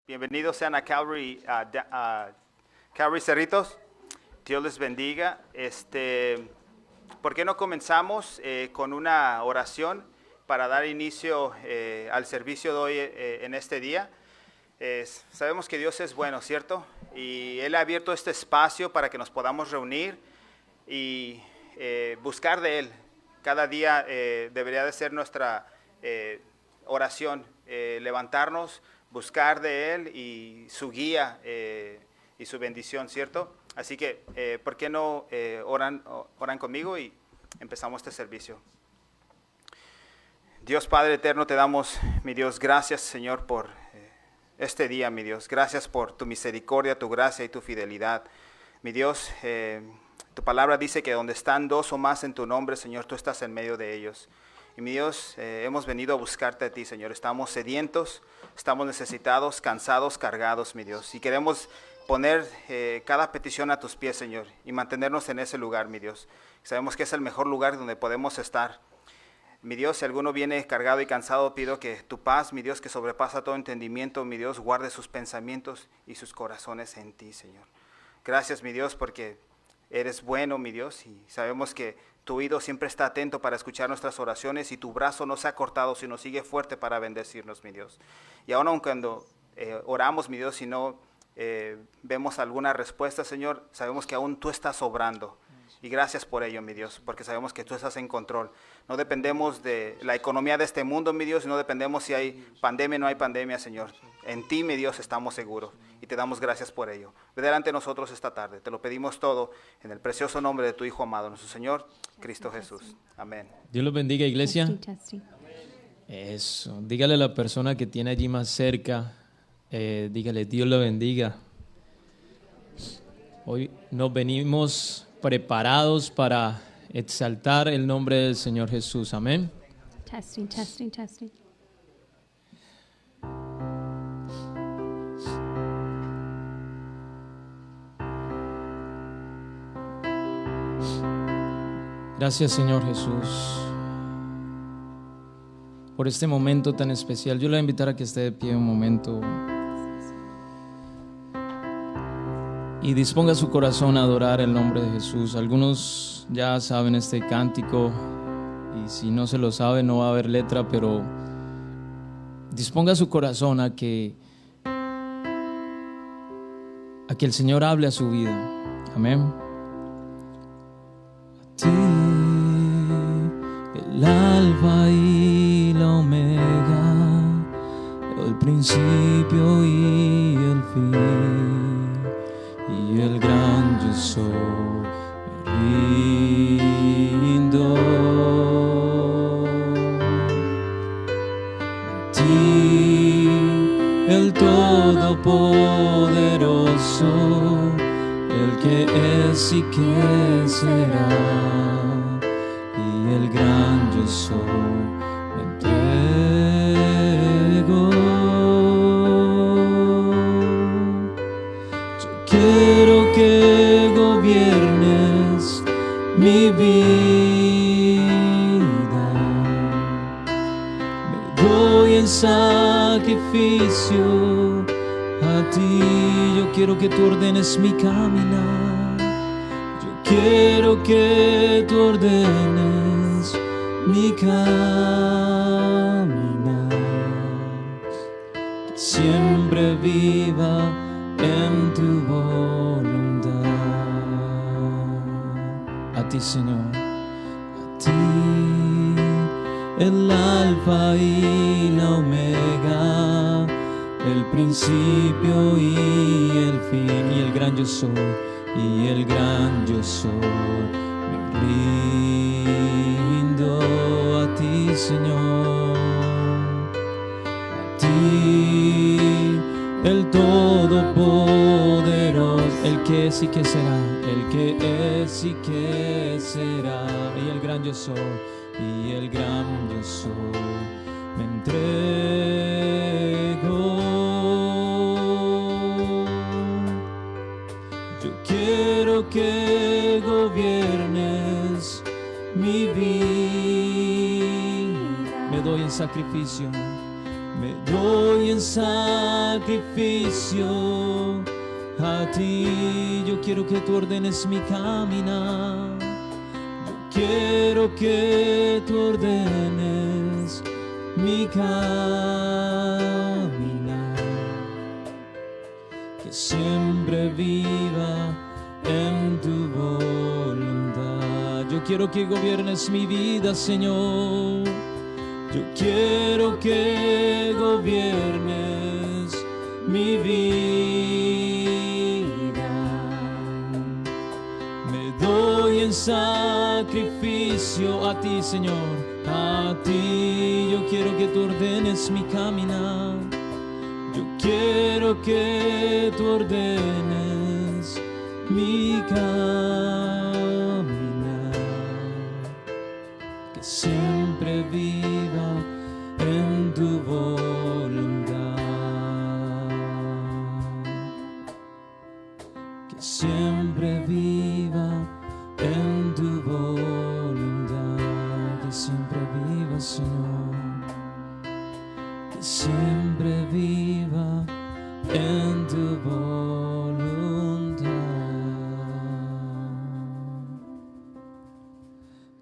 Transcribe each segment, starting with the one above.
Bienvenidos sean a Calvary, Calvary Cerritos. Dios les bendiga. ¿Por qué no comenzamos con una oración para dar inicio al servicio de hoy en este día? Sabemos que Dios es bueno, ¿cierto? Y Él ha abierto este espacio para que nos podamos reunir y buscar de Él. Cada día debería de ser nuestra oración, levantarnos, buscar de Él y su guía y su bendición, ¿cierto? Así que, ¿por qué no oran conmigo y empezamos este servicio? Dios Padre eterno, te damos, mi Dios, gracias, Señor, por este día, mi Dios. Gracias por tu misericordia, tu gracia y tu fidelidad. Mi Dios, tu palabra dice que donde están dos o más en tu nombre, Señor, tú estás en medio de ellos. Y mi Dios, hemos venido a buscarte a ti, Señor. Estamos sedientos, estamos necesitados, cansados, cargados, mi Dios. Y queremos poner cada petición a tus pies, Señor, y mantenernos en ese lugar, mi Dios. Sabemos que es el mejor lugar donde podemos estar. Mi Dios, si alguno viene cargado y cansado, pido que tu paz, mi Dios, que sobrepasa todo entendimiento, mi Dios, guarde sus pensamientos y sus corazones en ti, Señor. Gracias, mi Dios, porque eres bueno, mi Dios, y sabemos que tu oído siempre está atento para escuchar nuestras oraciones y tu brazo no se ha cortado, sino sigue fuerte para bendecirnos, mi Dios. Y aún cuando oramos, mi Dios, y no vemos alguna respuesta, Señor, sabemos que aún tú estás obrando. Y gracias por ello, mi Dios, porque sabemos que tú estás en control. No dependemos de la economía de este mundo, mi Dios, y no dependemos si hay pandemia o no hay pandemia, Señor. En ti, mi Dios, estamos seguros y te damos gracias por ello. Ve delante de nosotros esta tarde. Te lo pedimos todo en el precioso nombre de tu Hijo amado, nuestro Señor, Cristo Jesús. Amén. Dios los bendiga, iglesia. Eso. Dígale a la persona que tiene allí más cerca, dígale, Dios lo bendiga. Hoy nos venimos preparados para exaltar el nombre del Señor Jesús. Amén. Testing. Gracias, Señor Jesús, por este momento tan especial. Yo le voy a invitar a que esté de pie un momento y disponga su corazón a adorar el nombre de Jesús. Algunos ya saben este cántico y si no se lo sabe no va a haber letra, pero disponga su corazón a que el Señor hable a su vida. Amén. A ti, el alfa y la omega, el principio y el fin, y el gran yo soy, me rindo a ti, el todopoderoso, el que es y que será, y el gran yo soy, me entrego. Yo quiero que gobiernes mi vida, me doy en sacrificio a ti. Yo quiero que tú ordenes mi caminar, yo quiero que tú ordenes mi caminar, que siempre viva en tu voluntad. A ti, Señor, a ti, el alfa y la omega, el principio y el fin, y el gran yo soy, y el gran yo soy. Me rindo a ti, Señor, a ti, el todopoderoso, el que es y que será, el que es y que será, y el gran yo soy, y el gran yo soy. Me entrego. Yo quiero que gobiernes mi vida. Me doy en sacrificio, Me doy en sacrificio a ti. Yo quiero que tú ordenes mi caminar. Yo quiero que tú ordenes mi caminar. Que siempre viva en tu voluntad. Yo quiero que gobiernes mi vida, Señor. Yo quiero que gobiernes mi vida. Me doy en sacrificio a ti, Señor, a ti. Yo quiero que tú ordenes mi caminar. Yo quiero que tú ordenes mi caminar. Que siempre viva en tu voluntad. Que siempre viva en tu voluntad. Que siempre viva, Señor. Que siempre viva en tu voluntad.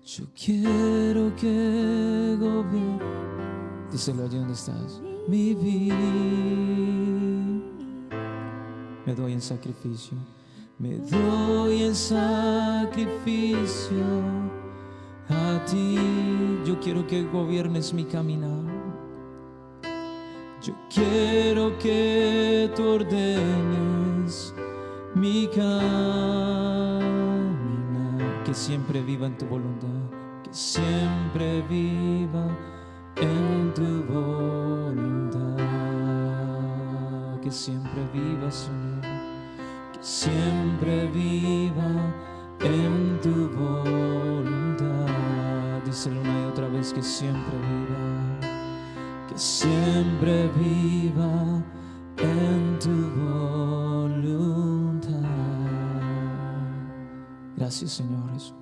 Yo quiero que gobierne, díselo allí donde estás, mi vida. Me doy en sacrificio, me doy en sacrificio a ti. Yo quiero que gobiernes mi caminar. Yo quiero que tú ordenes mi caminar. Que siempre viva en tu voluntad. Que siempre viva en tu voluntad. Que siempre viva, Señor. Que siempre viva en tu voluntad. Díselo una y otra vez, que siempre viva. Que siempre viva en tu voluntad. Gracias, Señor Jesús.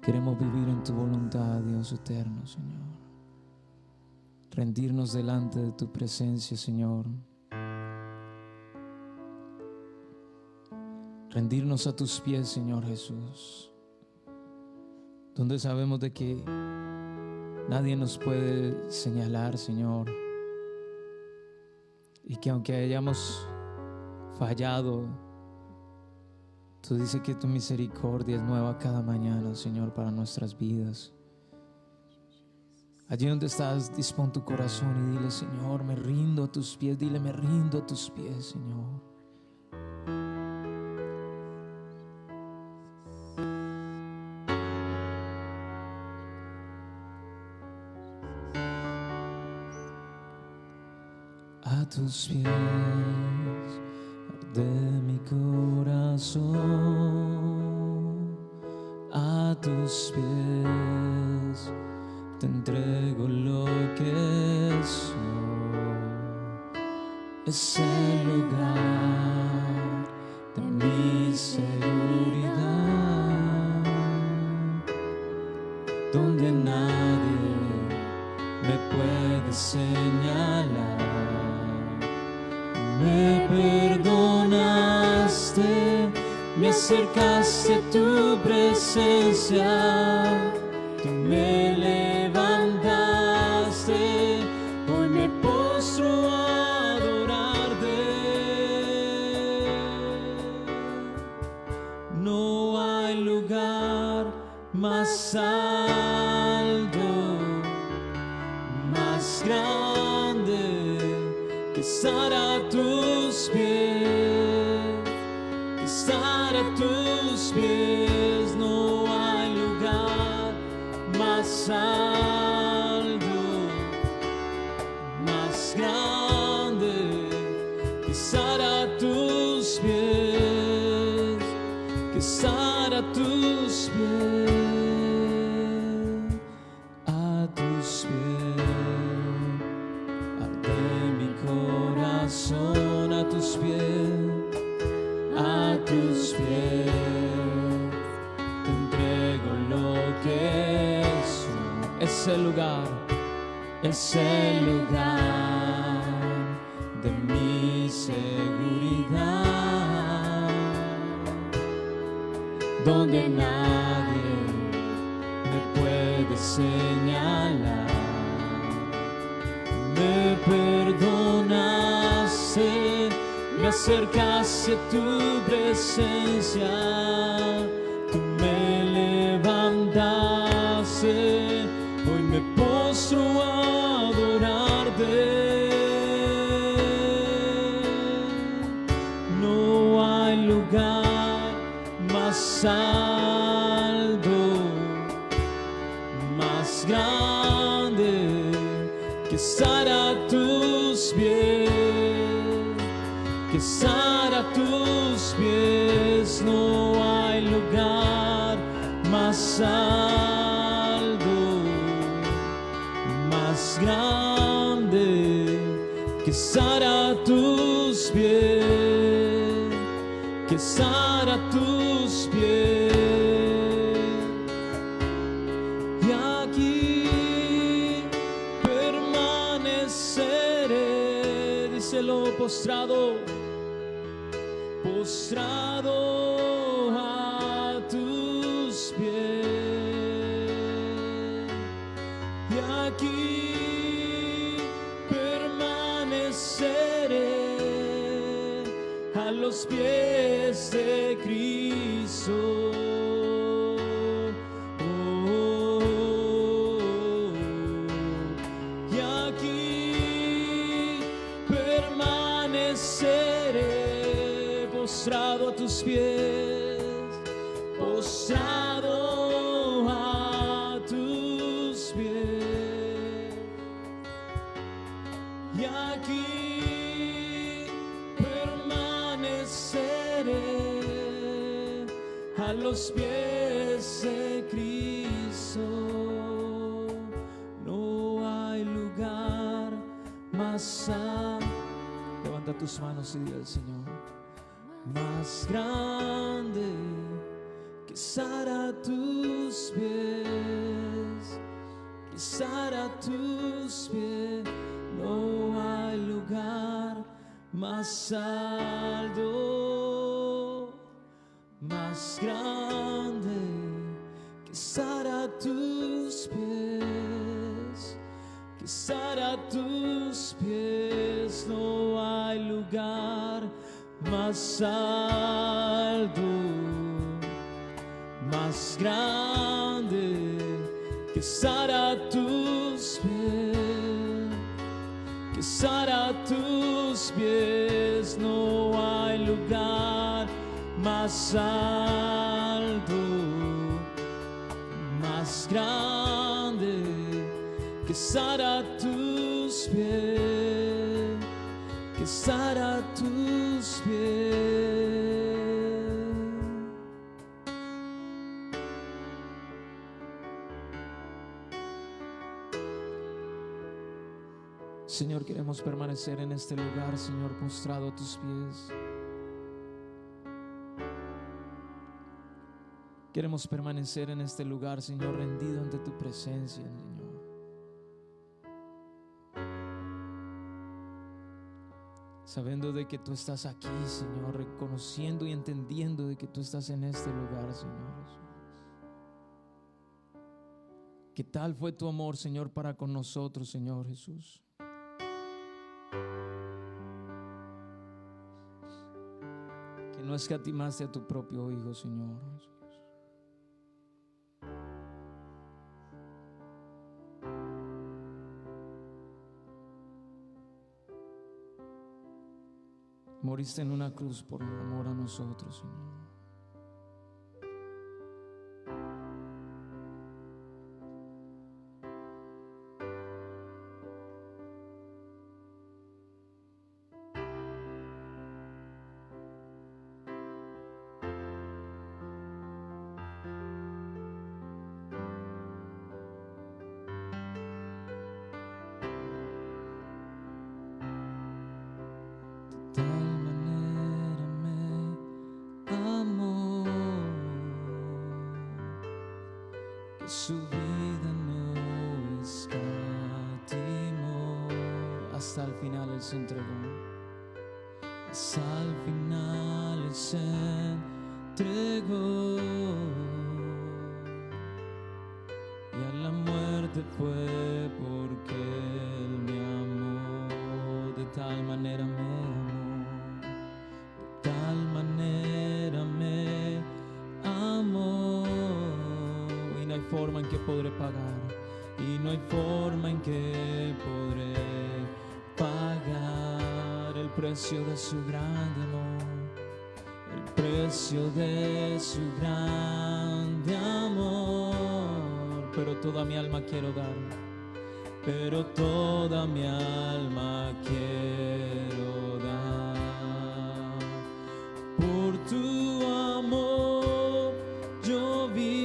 Queremos vivir en tu voluntad, Dios eterno, Señor. Rendirnos delante de tu presencia, Señor. Rendirnos a tus pies, Señor Jesús. Donde sabemos de que nadie nos puede señalar, Señor. Y que aunque hayamos fallado, tú dices que tu misericordia es nueva cada mañana, Señor, para nuestras vidas. Allí donde estás, dispón tu corazón y dile: Señor, me rindo a tus pies. Dile: me rindo a tus pies, Señor. A tus pies arde mi corazón. A tus pies te entrego lo que soy. Es el lugar de mi seguridad, donde nadie me puede señalar. Me perdonaste, me acercaste a tu presencia, tú me levantaste, hoy me postro a adorarte. No hay lugar más alto, más grande que estar a tus pies, que estar a tus pies. No hay lugar más alto, más grande que estar a tus pies, que estar a tus pies. A tus pies arde mi corazón, a tus pies, a tus pies te entrego lo que soy. Es el es el lugar de mi seguridad, donde nadie me puede señalar. Me perdonaste, me acercaste a tu presencia, tú me levantaste, hoy me postro a adorarte. No hay lugar más alto, más grande que estar a tus pies, que estar a tus pies. No hay lugar más alto, más grande que estar a tus pies, que estar a tus pies. Y aquí permaneceré, díselo, postrado, postrado a tus pies. Y aquí permaneceré a los pies de Cristo. Y aquí permaneceré postrado a tus pies, postrado a tus pies. Y aquí permaneceré a los pies de Cristo. No hay lugar más alto. Levanta tus manos y dile al Señor: más grande que estar a tus pies, que estar a tus pies. No hay lugar más alto, más grande que estar a tus pies, que estar a tus pies. No hay lugar más alto, más grande que estar a tus pies, que estar a tus pies. No hay lugar más alto, más grande que estar a tus pies, que estar a tus pies. Señor, queremos permanecer en este lugar, Señor, postrado a tus pies. Queremos permanecer en este lugar, Señor, rendido ante tu presencia, Señor. Sabiendo de que tú estás aquí, Señor, reconociendo y entendiendo de que tú estás en este lugar, Señor Jesús. ¿Qué tal fue tu amor, Señor, para con nosotros, Señor Jesús? Que no escatimaste a tu propio Hijo, Señor Jesús. Moriste en una cruz por amor a nosotros, Señor. De tal manera me hasta el final Él se entregó. Hasta el final Él se entregó. Y a la muerte fue porque Él me amó. De tal manera me amó. De tal manera me amó. Y no hay forma en que podré pagar. Y no hay forma en que podré pagar el precio de su grande amor. El precio de su grande amor. Pero toda mi alma quiero dar. Pero toda mi alma quiero dar. Por tu amor yo viviré.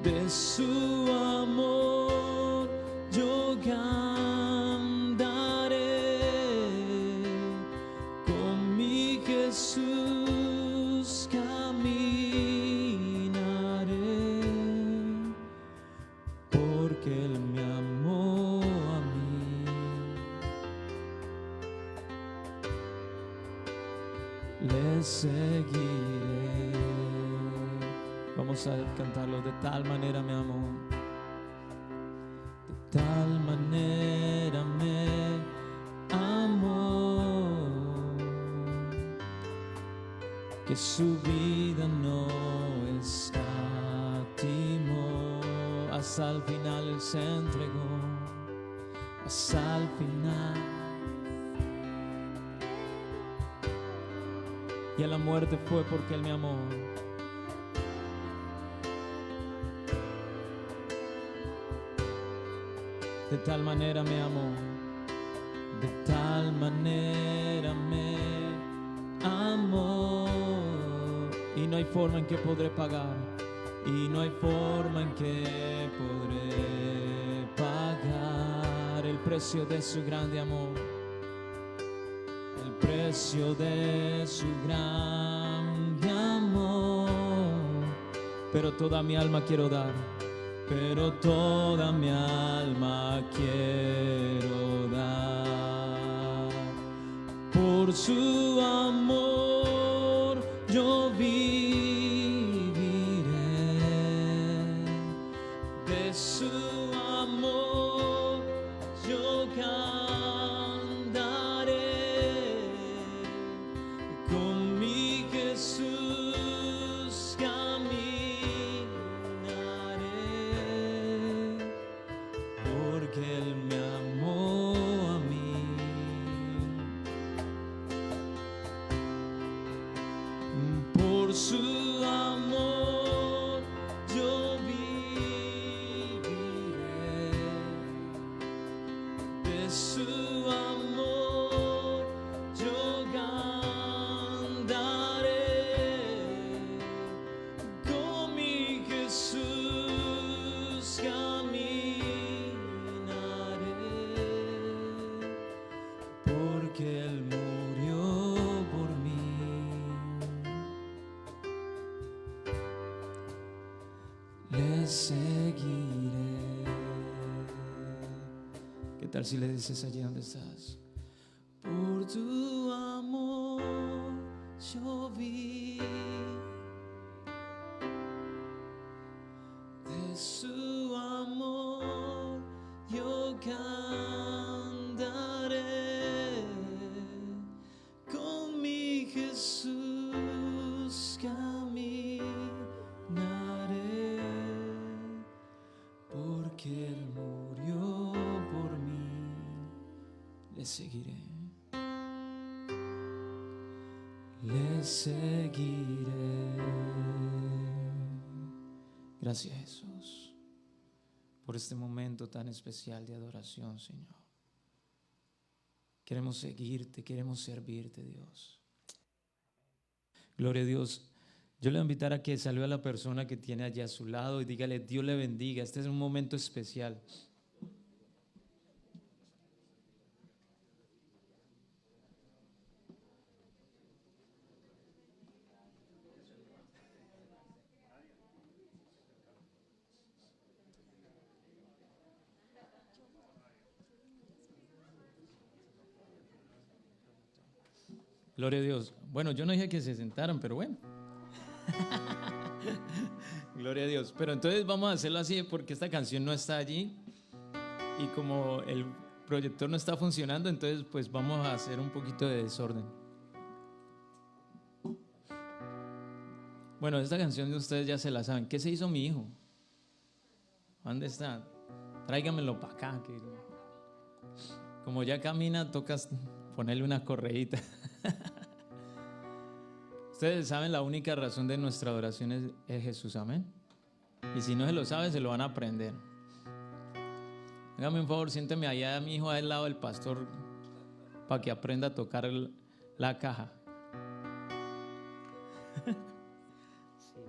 De su amor yo andaré. Con mi Jesús caminaré. Porque Él me amó a mí. Le seguiré. Vamos a cantarlo. De tal manera me amó. De tal manera me amó. Que su vida no escatimó. Hasta el final Él se entregó. Hasta el final. Y a la muerte fue porque Él me amó. De tal manera me amó. De tal manera me amó. Y no hay forma en que podré pagar. Y no hay forma en que podré pagar el precio de su grande amor. El precio de su grande amor. Pero toda mi alma quiero dar. Pero toda mi alma quiero dar. Por su amor yo viviré. De su amor yo cantaré. Con mi Jesús caminaré. Porque Él me amó a mí. Por su amor yo viviré. De su amor yo cantaré. Con mi Jesús caminaré. Porque Él murió por mí. Le seguiré. ¿Qué tal si le dices allí donde estás? Por tu amor yo vi. De su amor yo cantaré. Con mi Jesús caminaré. Porque Él murió por mí. Le seguiré. Le seguiré. Gracias, Jesús, por este momento tan especial de adoración, Señor. Queremos seguirte, queremos servirte, Dios. Gloria a Dios. Yo le voy a invitar a que salude a la persona que tiene allá a su lado y dígale: Dios le bendiga. Este es un momento especial. Gloria a Dios. Bueno, yo no dije que se sentaran, pero bueno. Gloria a Dios. Pero entonces vamos a hacerlo así porque esta canción no está allí y como el proyector no está funcionando, entonces pues vamos a hacer un poquito de desorden. Bueno, esta canción de ustedes ya se la saben. ¿Qué se hizo mi hijo? ¿Dónde está? Tráigamelo para acá. Que como ya camina, tocas ponerle una correíta. Ustedes saben, la única razón de nuestra adoración es Jesús, amén. Y si no se lo saben, se lo van a aprender. Hágame un favor, siénteme allá a mi hijo al lado del pastor para que aprenda a tocar la caja. Sí.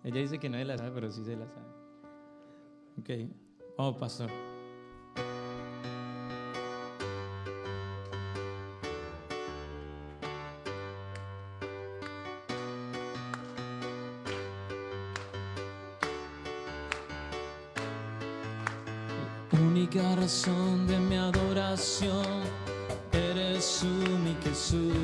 Ella dice que no se la sabe, pero sí se la sabe. Ok, vamos, pastor. Única razón de mi adoración eres tú, mi Jesús.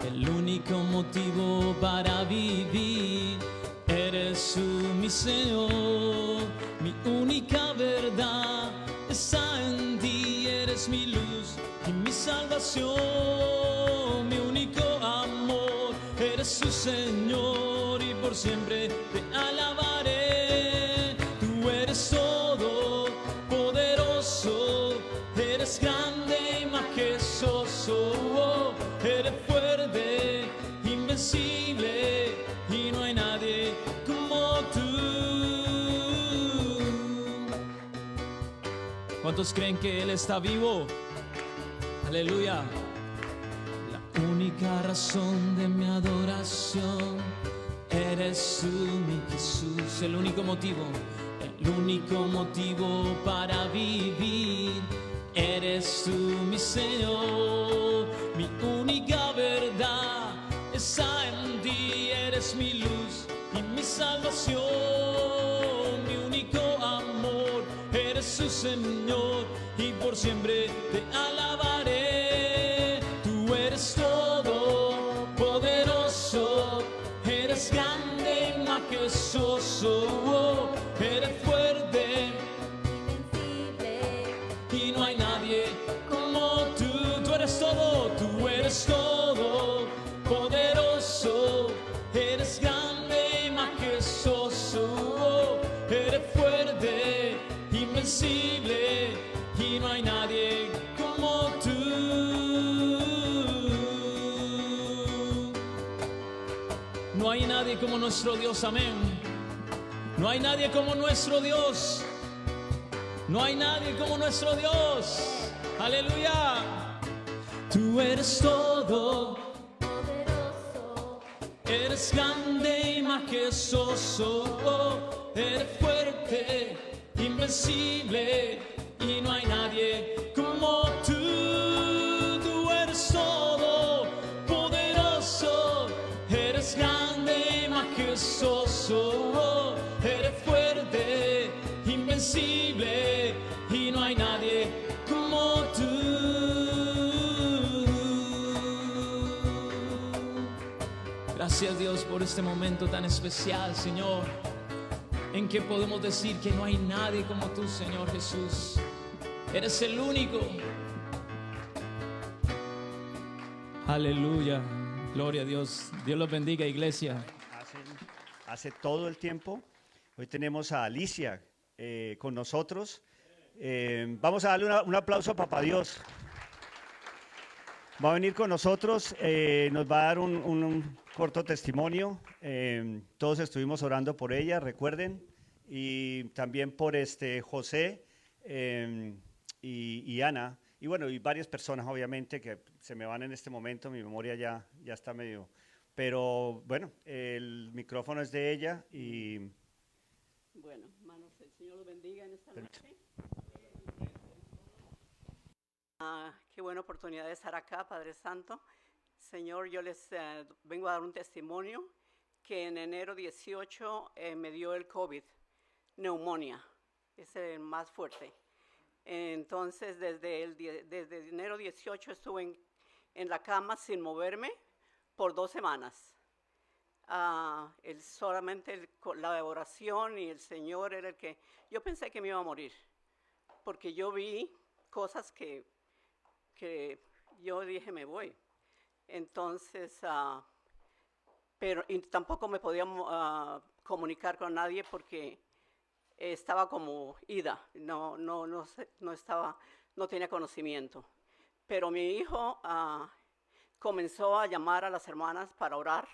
El único motivo para vivir eres tú, mi Señor. Mi única verdad está en ti, eres mi luz y mi salvación. Mi único amor eres tu Señor y por siempre te alabaré. Tú eres todo poderoso, eres grande y majestuoso, eres fuerte, invencible y no hay nadie como tú. ¿Cuántos creen que Él está vivo? Aleluya. La única razón de mi adoración eres tú, mi Jesús. El único motivo para vivir eres tú, mi Señor. Mi única verdad está en ti, eres mi luz y mi salvación. Mi único amor eres tu Señor y por siempre te alabaré. Tú eres todo poderoso, eres grande y majestuoso, eres fuerte, invencible, y no hay nadie como tú. Tú eres todo poderoso, eres grande y majestuoso, eres fuerte, invencible y no hay nadie como tú. No hay nadie como nuestro Dios, amén. No hay nadie como nuestro Dios. No hay nadie como nuestro Dios. Aleluya. Tú eres todo poderoso, eres grande y majestuoso, eres fuerte, invencible y no hay nadie como tú. Tú eres todo poderoso, eres grande y majestuoso, eres fuerte, invencible y no hay nadie como tú. Gracias Dios por este momento tan especial, Señor, en que podemos decir que no hay nadie como tú, Señor Jesús. Eres el único. Aleluya. Gloria a Dios. Dios los bendiga, iglesia. Hace todo el tiempo. Hoy tenemos a Alicia con nosotros. Vamos a darle un aplauso a Papá Dios. Va a venir con nosotros, nos va a dar un corto testimonio. Todos estuvimos orando por ella, recuerden, y también por José y Ana, y bueno, y varias personas obviamente que se me van en este momento, mi memoria ya está medio... Pero bueno, el micrófono es de ella y... Bueno, hermanos, el Señor los bendiga en esta noche. Qué buena oportunidad de estar acá, Padre Santo. Señor, yo les vengo a dar un testimonio que en enero 18 me dio el COVID, neumonía, es el más fuerte. Entonces, desde enero 18 estuve en la cama sin moverme por 2 semanas. Solamente la oración y el Señor era el que... Yo pensé que me iba a morir, porque yo vi cosas que yo dije, me voy. Entonces, pero y tampoco me podía comunicar con nadie porque estaba como ida, no tenía conocimiento. Pero mi hijo comenzó a llamar a las hermanas para orar,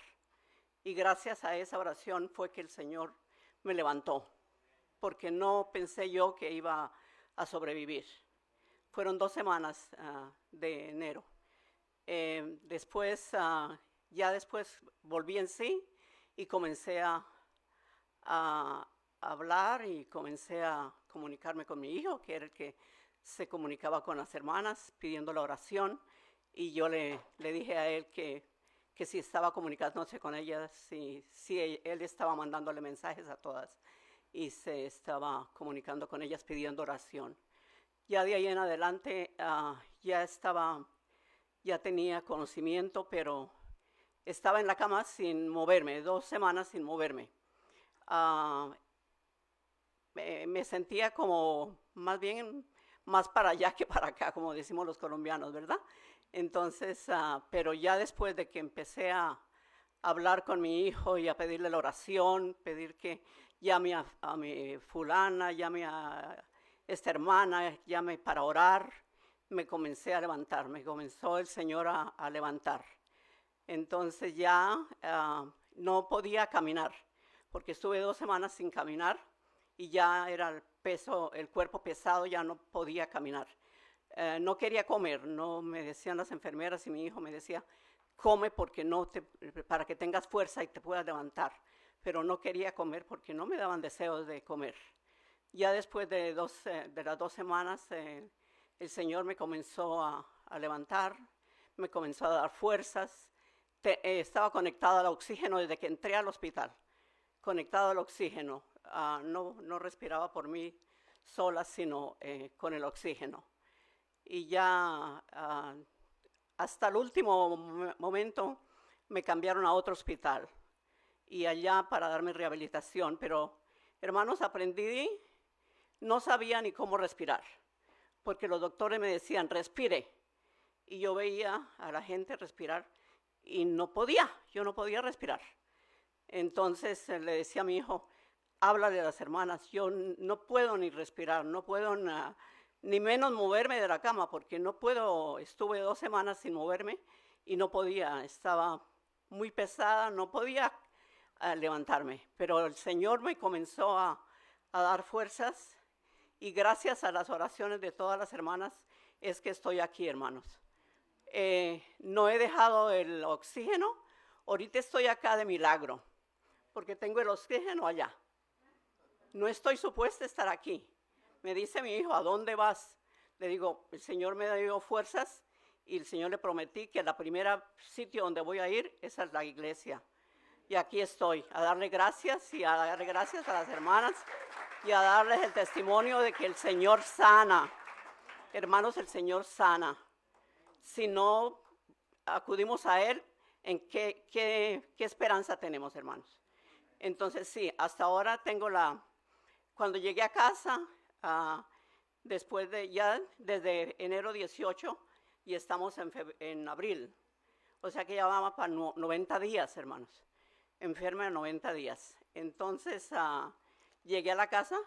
y gracias a esa oración fue que el Señor me levantó, porque no pensé yo que iba a sobrevivir. Fueron 2 semanas de enero. Después volví en sí y comencé a hablar y comencé a comunicarme con mi hijo, que era el que se comunicaba con las hermanas pidiendo la oración, y yo le dije a él que si estaba comunicándose con ellas, si él estaba mandándole mensajes a todas y se estaba comunicando con ellas pidiendo oración. Ya de ahí en adelante ya tenía conocimiento, pero estaba en la cama sin moverme, 2 semanas sin moverme. Me sentía como más para allá que para acá, como decimos los colombianos, ¿verdad? Entonces, pero ya después de que empecé a hablar con mi hijo y a pedirle la oración, pedir que llame a mi fulana, llame a esta hermana, llame para orar, me comencé a levantar, me comenzó el Señor a levantar. Entonces ya no podía caminar, porque estuve 2 semanas sin caminar y ya era el cuerpo pesado, ya no podía caminar. No quería comer, no me decían las enfermeras y mi hijo me decía, come para que tengas fuerza y te puedas levantar. Pero no quería comer porque no me daban deseos de comer. Ya después de las 2 semanas, el Señor me comenzó a levantar, me comenzó a dar fuerzas. Estaba conectada al oxígeno desde que entré al hospital, conectado al oxígeno. No respiraba por mí sola, sino con el oxígeno. Y ya hasta el último momento me cambiaron a otro hospital y allá para darme rehabilitación, pero hermanos, no sabía ni cómo respirar, porque los doctores me decían, respire, y yo veía a la gente respirar y yo no podía respirar. Entonces le decía a mi hijo, háblale a las hermanas, yo no puedo ni respirar, no puedo ni menos moverme de la cama, porque no puedo, estuve 2 semanas sin moverme y no podía, estaba muy pesada, no podía levantarme, pero el Señor me comenzó a dar fuerzas, y gracias a las oraciones de todas las hermanas es que estoy aquí, hermanos. No he dejado el oxígeno, ahorita estoy acá de milagro, porque tengo el oxígeno allá. No estoy supuesta a estar aquí. Me dice mi hijo, ¿a dónde vas? Le digo, el Señor me dio fuerzas y el Señor le prometí que el primer sitio donde voy a ir es a la iglesia. Y aquí estoy, a darle gracias y a darle gracias a las hermanas y a darles el testimonio de que el Señor sana. Hermanos, el Señor sana. Si no acudimos a Él, ¿en qué esperanza tenemos, hermanos? Entonces sí, hasta ahora cuando llegué a casa, después desde enero 18 y estamos en abril, o sea que ya vamos para 90 días, hermanos, enferma de 90 días. Entonces llegué a la casa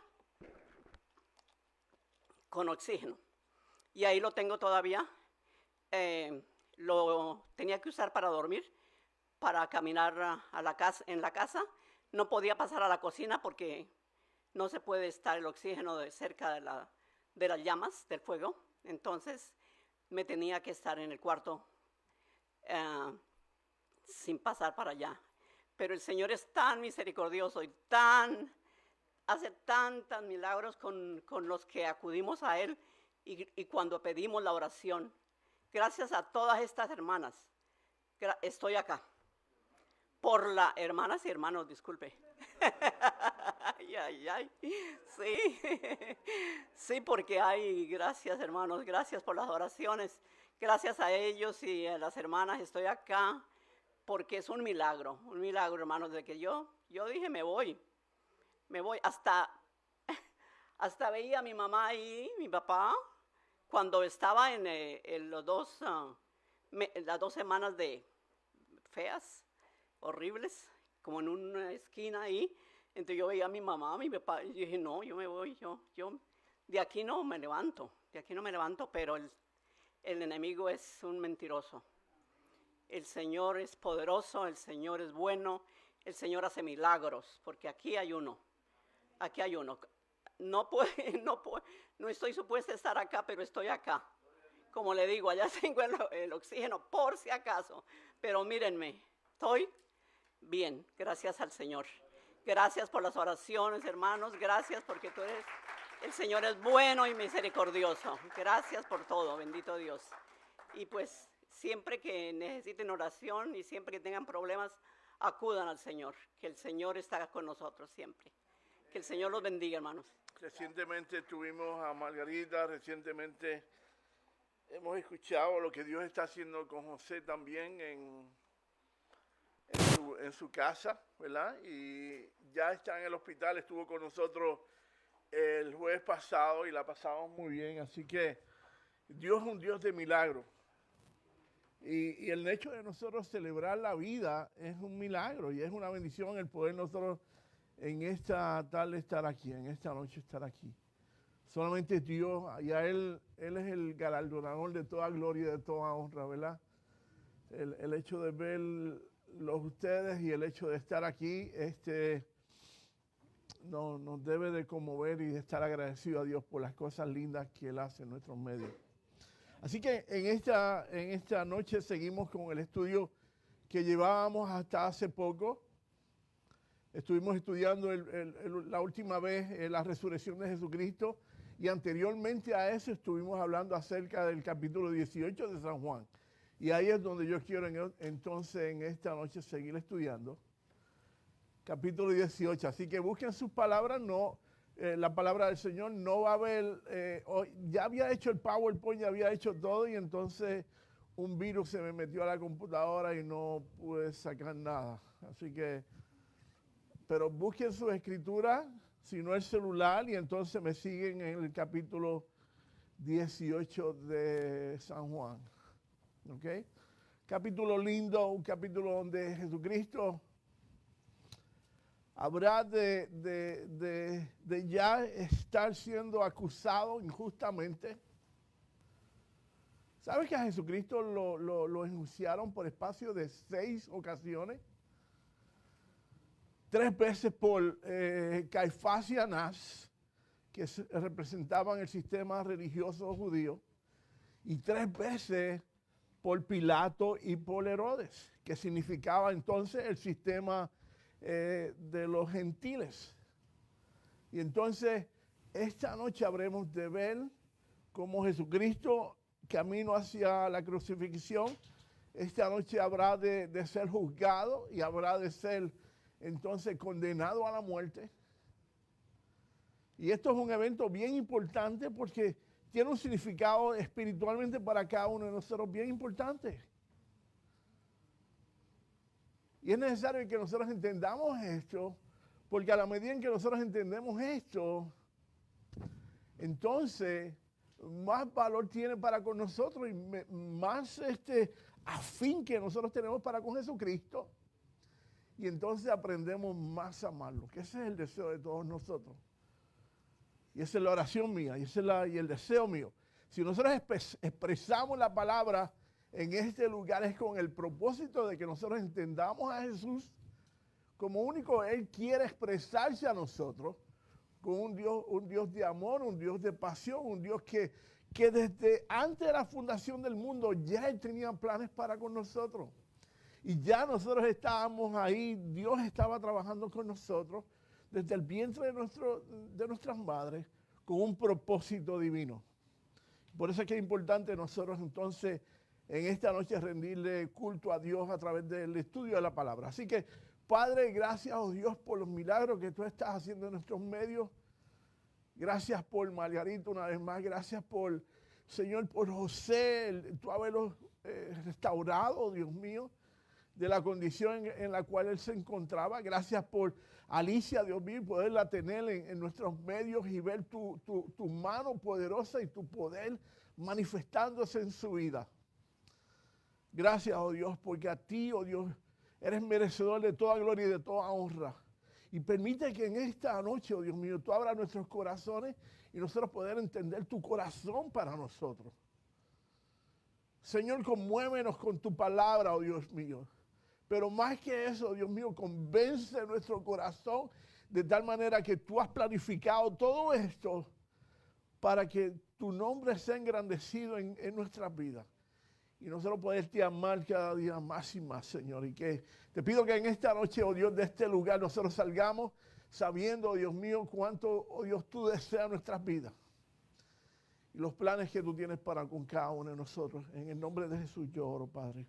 con oxígeno y ahí lo tengo todavía. Lo tenía que usar para dormir, para caminar en la casa. No podía pasar a la cocina porque no se puede estar el oxígeno cerca de las llamas del fuego. Entonces me tenía que estar en el cuarto sin pasar para allá. Pero el Señor es tan misericordioso y hace tantos milagros con los que acudimos a Él y cuando pedimos la oración. Gracias a todas estas hermanas, estoy acá. Hermanas y hermanos, disculpe. Ay. Sí, sí, porque gracias hermanos, gracias por las oraciones gracias a ellos y a las hermanas estoy acá porque es un milagro, hermanos, de que yo dije me voy, hasta veía a mi mamá y mi papá cuando estaba en las 2 semanas de feas, horribles, como en una esquina ahí. Entonces yo veía a mi mamá, a mi papá, y dije, no, yo me voy, yo de aquí no me levanto, pero el enemigo es un mentiroso. El Señor es poderoso, el Señor es bueno, el Señor hace milagros, porque aquí hay uno. No estoy supuesta a estar acá, pero estoy acá. Como le digo, allá tengo el oxígeno por si acaso, pero mírenme, estoy bien, gracias al Señor. Gracias por las oraciones, hermanos, gracias porque el Señor es bueno y misericordioso. Gracias por todo, bendito Dios. Y pues siempre que necesiten oración y siempre que tengan problemas, acudan al Señor, que el Señor está con nosotros siempre. Que el Señor los bendiga, hermanos. Recientemente tuvimos a Margarita, recientemente hemos escuchado lo que Dios está haciendo con José también en su casa, ¿verdad? Y ya está en el hospital, estuvo con nosotros el jueves pasado y la pasamos muy bien, así que Dios es un Dios de milagros. Y el hecho de nosotros celebrar la vida es un milagro y es una bendición el poder nosotros en esta tarde estar aquí, en esta noche estar aquí. Solamente Dios, ya Él es el galardonador de toda gloria y de toda honra, ¿verdad? El hecho de verlos ustedes y el hecho de estar aquí, nos debe de conmover y de estar agradecido a Dios por las cosas lindas que Él hace en nuestros medios. Así que en esta noche seguimos con el estudio que llevábamos hasta hace poco. Estuvimos estudiando la última vez la resurrección de Jesucristo y anteriormente a eso estuvimos hablando acerca del capítulo 18 de San Juan. Y ahí es donde yo quiero entonces en esta noche seguir estudiando. Capítulo 18. Así que busquen sus palabras, la palabra del Señor. No va a haber, ya había hecho el PowerPoint, ya había hecho todo y entonces un virus se me metió a la computadora y no pude sacar nada. Así que, pero busquen su escritura, si no el celular, y entonces me siguen en el capítulo 18 de San Juan. ¿Ok? Capítulo lindo, un capítulo donde Jesucristo habrá de ya estar siendo acusado injustamente. ¿Sabes que a Jesucristo lo enjuiciaron por espacio de 6 ocasiones? 3 veces por Caifás y Anás, que representaban el sistema religioso judío, y 3 veces por Pilato y por Herodes, que significaba entonces el sistema de los gentiles. Y entonces, esta noche habremos de ver cómo Jesucristo, camino hacia la crucifixión, esta noche habrá de ser juzgado y habrá de ser entonces condenado a la muerte. Y esto es un evento bien importante porque tiene un significado espiritualmente para cada uno de nosotros bien importante. Y es necesario que nosotros entendamos esto, porque a la medida en que nosotros entendemos esto, entonces más valor tiene para con nosotros y más afín que nosotros tenemos para con Jesucristo. Y entonces aprendemos más a amarlo, que ese es el deseo de todos nosotros. Y esa es la oración mía, y el deseo mío. Si nosotros expresamos la palabra en este lugar es con el propósito de que nosotros entendamos a Jesús como único. Él quiere expresarse a nosotros con un Dios de amor, un Dios de pasión, un Dios que desde antes de la fundación del mundo ya Él tenía planes para con nosotros. Y ya nosotros estábamos ahí, Dios estaba trabajando con nosotros desde el vientre de nuestras madres con un propósito divino. Por eso es que es importante nosotros entonces en esta noche rendirle culto a Dios a través del estudio de la palabra. Así que, Padre, gracias, oh Dios, por los milagros que tú estás haciendo en nuestros medios. Gracias por Margarita una vez más. Gracias por Señor, por José, tú haberlo restaurado, Dios mío, de la condición en la cual él se encontraba. Gracias por Alicia, Dios mío, y poderla tener en nuestros medios y ver tu mano poderosa y tu poder manifestándose en su vida. Gracias, oh Dios, porque a ti, oh Dios, eres merecedor de toda gloria y de toda honra. Y permite que en esta noche, oh Dios mío, tú abras nuestros corazones y nosotros poder entender tu corazón para nosotros. Señor, conmuévenos con tu palabra, oh Dios mío. Pero más que eso, Dios mío, convence nuestro corazón de tal manera que tú has planificado todo esto para que tu nombre sea engrandecido en nuestras vidas. Y nosotros poderte amar cada día más y más, Señor. Y que te pido que en esta noche, oh Dios, de este lugar nosotros salgamos sabiendo, oh Dios mío, cuánto, oh Dios, tú deseas nuestras vidas. Y los planes que tú tienes para con cada uno de nosotros. En el nombre de Jesús yo oro, Padre.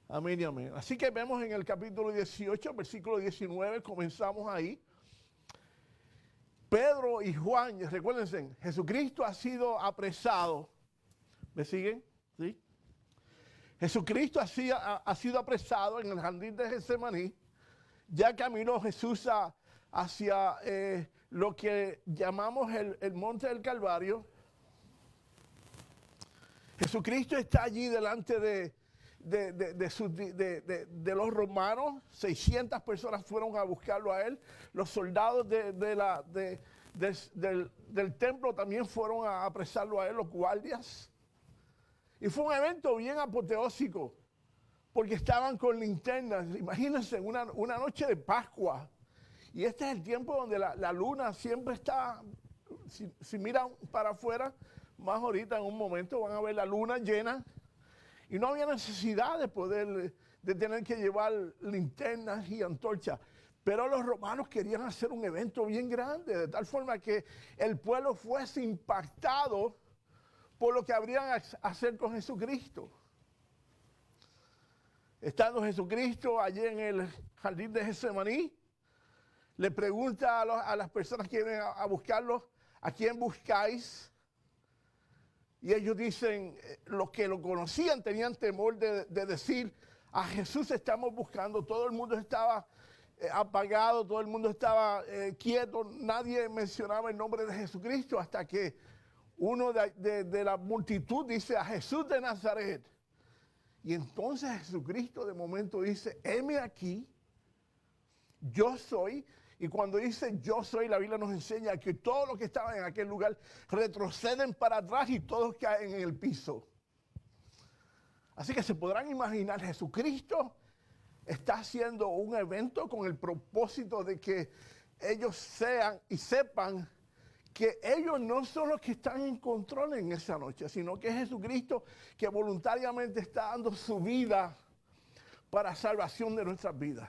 Amén y amén. Así que vemos en el capítulo 18, versículo 19, comenzamos ahí. Pedro y Juan, recuérdense, Jesucristo ha sido apresado. ¿Me siguen? ¿Sí? Jesucristo ha sido apresado en el jardín de Getsemaní. Ya caminó Jesús hacia lo que llamamos el monte del Calvario. Jesucristo está allí delante de los romanos. 600 personas fueron a buscarlo a él. Los soldados del templo también fueron a apresarlo a él, los guardias. Y fue un evento bien apoteósico, porque estaban con linternas. Imagínense, una noche de Pascua. Y este es el tiempo donde la luna siempre está, si miran para afuera, más ahorita en un momento van a ver la luna llena. Y no había necesidad de tener que llevar linternas y antorchas. Pero los romanos querían hacer un evento bien grande, de tal forma que el pueblo fuese impactado por lo que habrían a hacer con Jesucristo. Estando Jesucristo allí en el jardín de Getsemaní, le pregunta a las personas que vienen a buscarlo, ¿a quién buscáis? Y ellos dicen, los que lo conocían tenían temor de decir, a Jesús estamos buscando. Todo el mundo estaba apagado, todo el mundo estaba quieto, nadie mencionaba el nombre de Jesucristo hasta que uno de la multitud dice, a Jesús de Nazaret. Y entonces Jesucristo de momento dice, heme aquí, yo soy. Y cuando dice yo soy, la Biblia nos enseña que todos los que estaban en aquel lugar retroceden para atrás y todos caen en el piso. Así que se podrán imaginar, Jesucristo está haciendo un evento con el propósito de que ellos sean y sepan que ellos no son los que están en control en esa noche, sino que es Jesucristo que voluntariamente está dando su vida para salvación de nuestras vidas.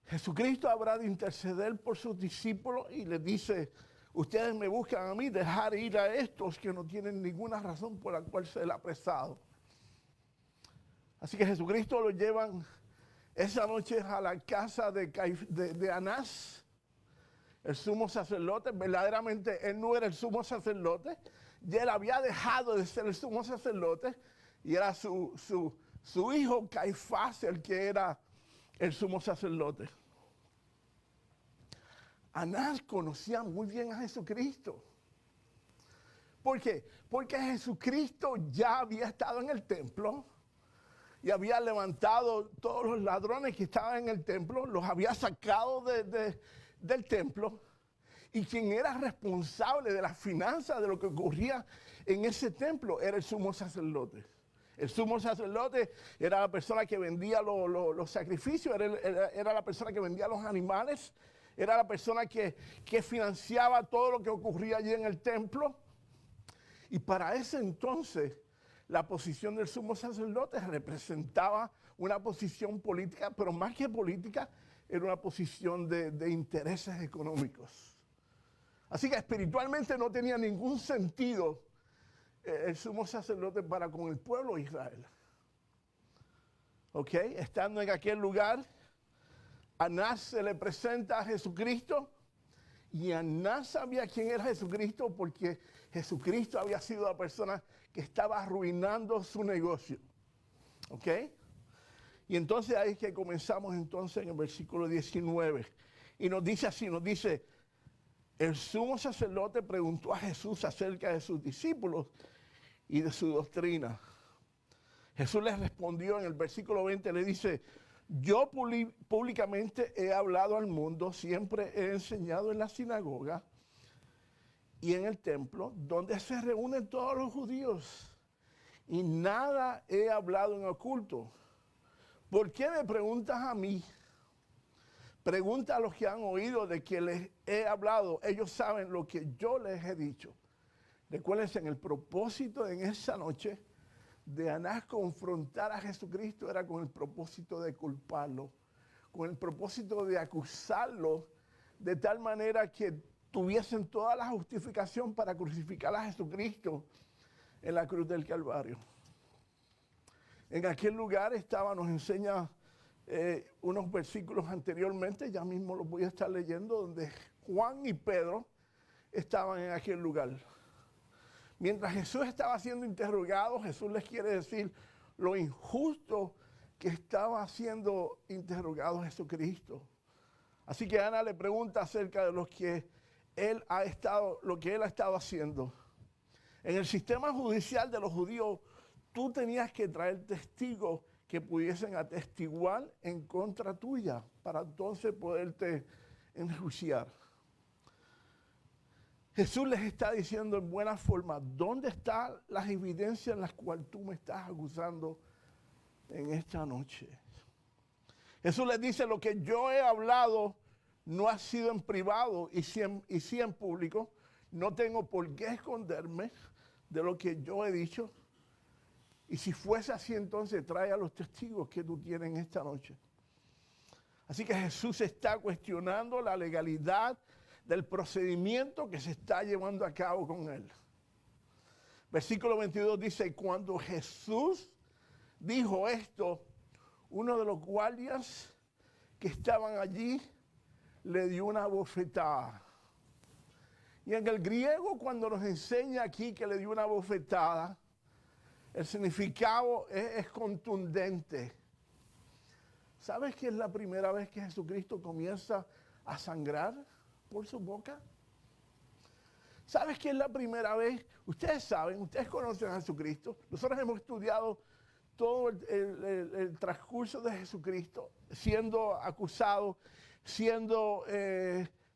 Jesucristo habrá de interceder por sus discípulos y les dice, ustedes me buscan a mí, dejar ir a estos que no tienen ninguna razón por la cual ser apresado. Así que Jesucristo lo llevan esa noche a la casa de Anás, el sumo sacerdote. Verdaderamente él no era el sumo sacerdote, ya él había dejado de ser el sumo sacerdote y era su hijo Caifás el que era el sumo sacerdote. Anás conocía muy bien a Jesucristo. ¿Por qué? Porque Jesucristo ya había estado en el templo y había levantado todos los ladrones que estaban en el templo, los había sacado del templo. Y quien era responsable de las finanzas de lo que ocurría en ese templo era el sumo sacerdote. El sumo sacerdote era la persona que vendía los sacrificios, era la persona que vendía los animales, era la persona que financiaba todo lo que ocurría allí en el templo. Y para ese entonces, la posición del sumo sacerdote representaba una posición política, pero más que política, era una posición de intereses económicos. Así que espiritualmente no tenía ningún sentido el sumo sacerdote para con el pueblo de Israel. ¿Ok? Estando en aquel lugar, Anás se le presenta a Jesucristo Y Anás sabía quién era Jesucristo porque Jesucristo había sido la persona que estaba arruinando su negocio. ¿Ok? Y entonces ahí es que comenzamos entonces en el versículo 19. Y nos dice así, nos dice, el sumo sacerdote preguntó a Jesús acerca de sus discípulos y de su doctrina. Jesús les respondió en el versículo 20, le dice, yo públicamente he hablado al mundo, siempre he enseñado en la sinagoga y en el templo, donde se reúnen todos los judíos, y nada he hablado en oculto. ¿Por qué me preguntas a mí? Pregunta a los que han oído de que les he hablado. Ellos saben lo que yo les he dicho. Recuérdense, en el propósito en esa noche de Anás confrontar a Jesucristo era con el propósito de culparlo, con el propósito de acusarlo, de tal manera que tuviesen toda la justificación para crucificar a Jesucristo en la cruz del Calvario. En aquel lugar nos enseña unos versículos anteriormente, ya mismo los voy a estar leyendo, donde Juan y Pedro estaban en aquel lugar. Mientras Jesús estaba siendo interrogado, Jesús les quiere decir lo injusto que estaba siendo interrogado Jesucristo. Así que Ana le pregunta acerca de lo que él ha estado haciendo. En el sistema judicial de los judíos, tú tenías que traer testigos que pudiesen atestiguar en contra tuya para entonces poderte enjuiciar. Jesús les está diciendo en buena forma, ¿dónde están las evidencias en las cuales tú me estás acusando en esta noche? Jesús les dice, lo que yo he hablado no ha sido en privado y sí en público. No tengo por qué esconderme de lo que yo he dicho. Y si fuese así, entonces trae a los testigos que tú tienes esta noche. Así que Jesús está cuestionando la legalidad del procedimiento que se está llevando a cabo con él. Versículo 22 dice, cuando Jesús dijo esto, uno de los guardias que estaban allí le dio una bofetada. Y en el griego, cuando nos enseña aquí que le dio una bofetada, el significado es contundente. ¿Sabes que es la primera vez que Jesucristo comienza a sangrar por su boca? ¿Sabes que es la primera vez? Ustedes saben, ustedes conocen a Jesucristo. Nosotros hemos estudiado todo el transcurso de Jesucristo, siendo acusado, siendo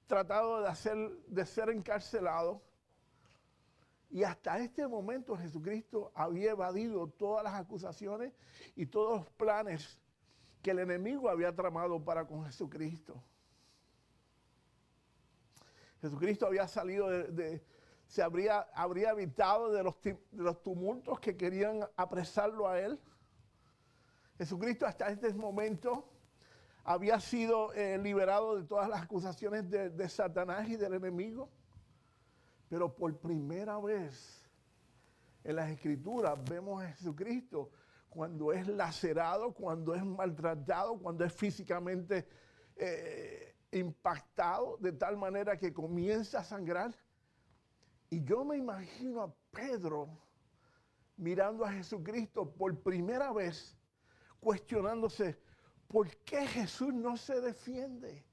tratado de ser encarcelado. Y hasta este momento Jesucristo había evadido todas las acusaciones y todos los planes que el enemigo había tramado para con Jesucristo. Jesucristo había salido habría evitado de los tumultos que querían apresarlo a él. Jesucristo hasta este momento había sido liberado de todas las acusaciones de Satanás y del enemigo. Pero por primera vez en las Escrituras vemos a Jesucristo cuando es lacerado, cuando es maltratado, cuando es físicamente impactado de tal manera que comienza a sangrar. Y yo me imagino a Pedro mirando a Jesucristo por primera vez, cuestionándose, ¿por qué Jesús no se defiende?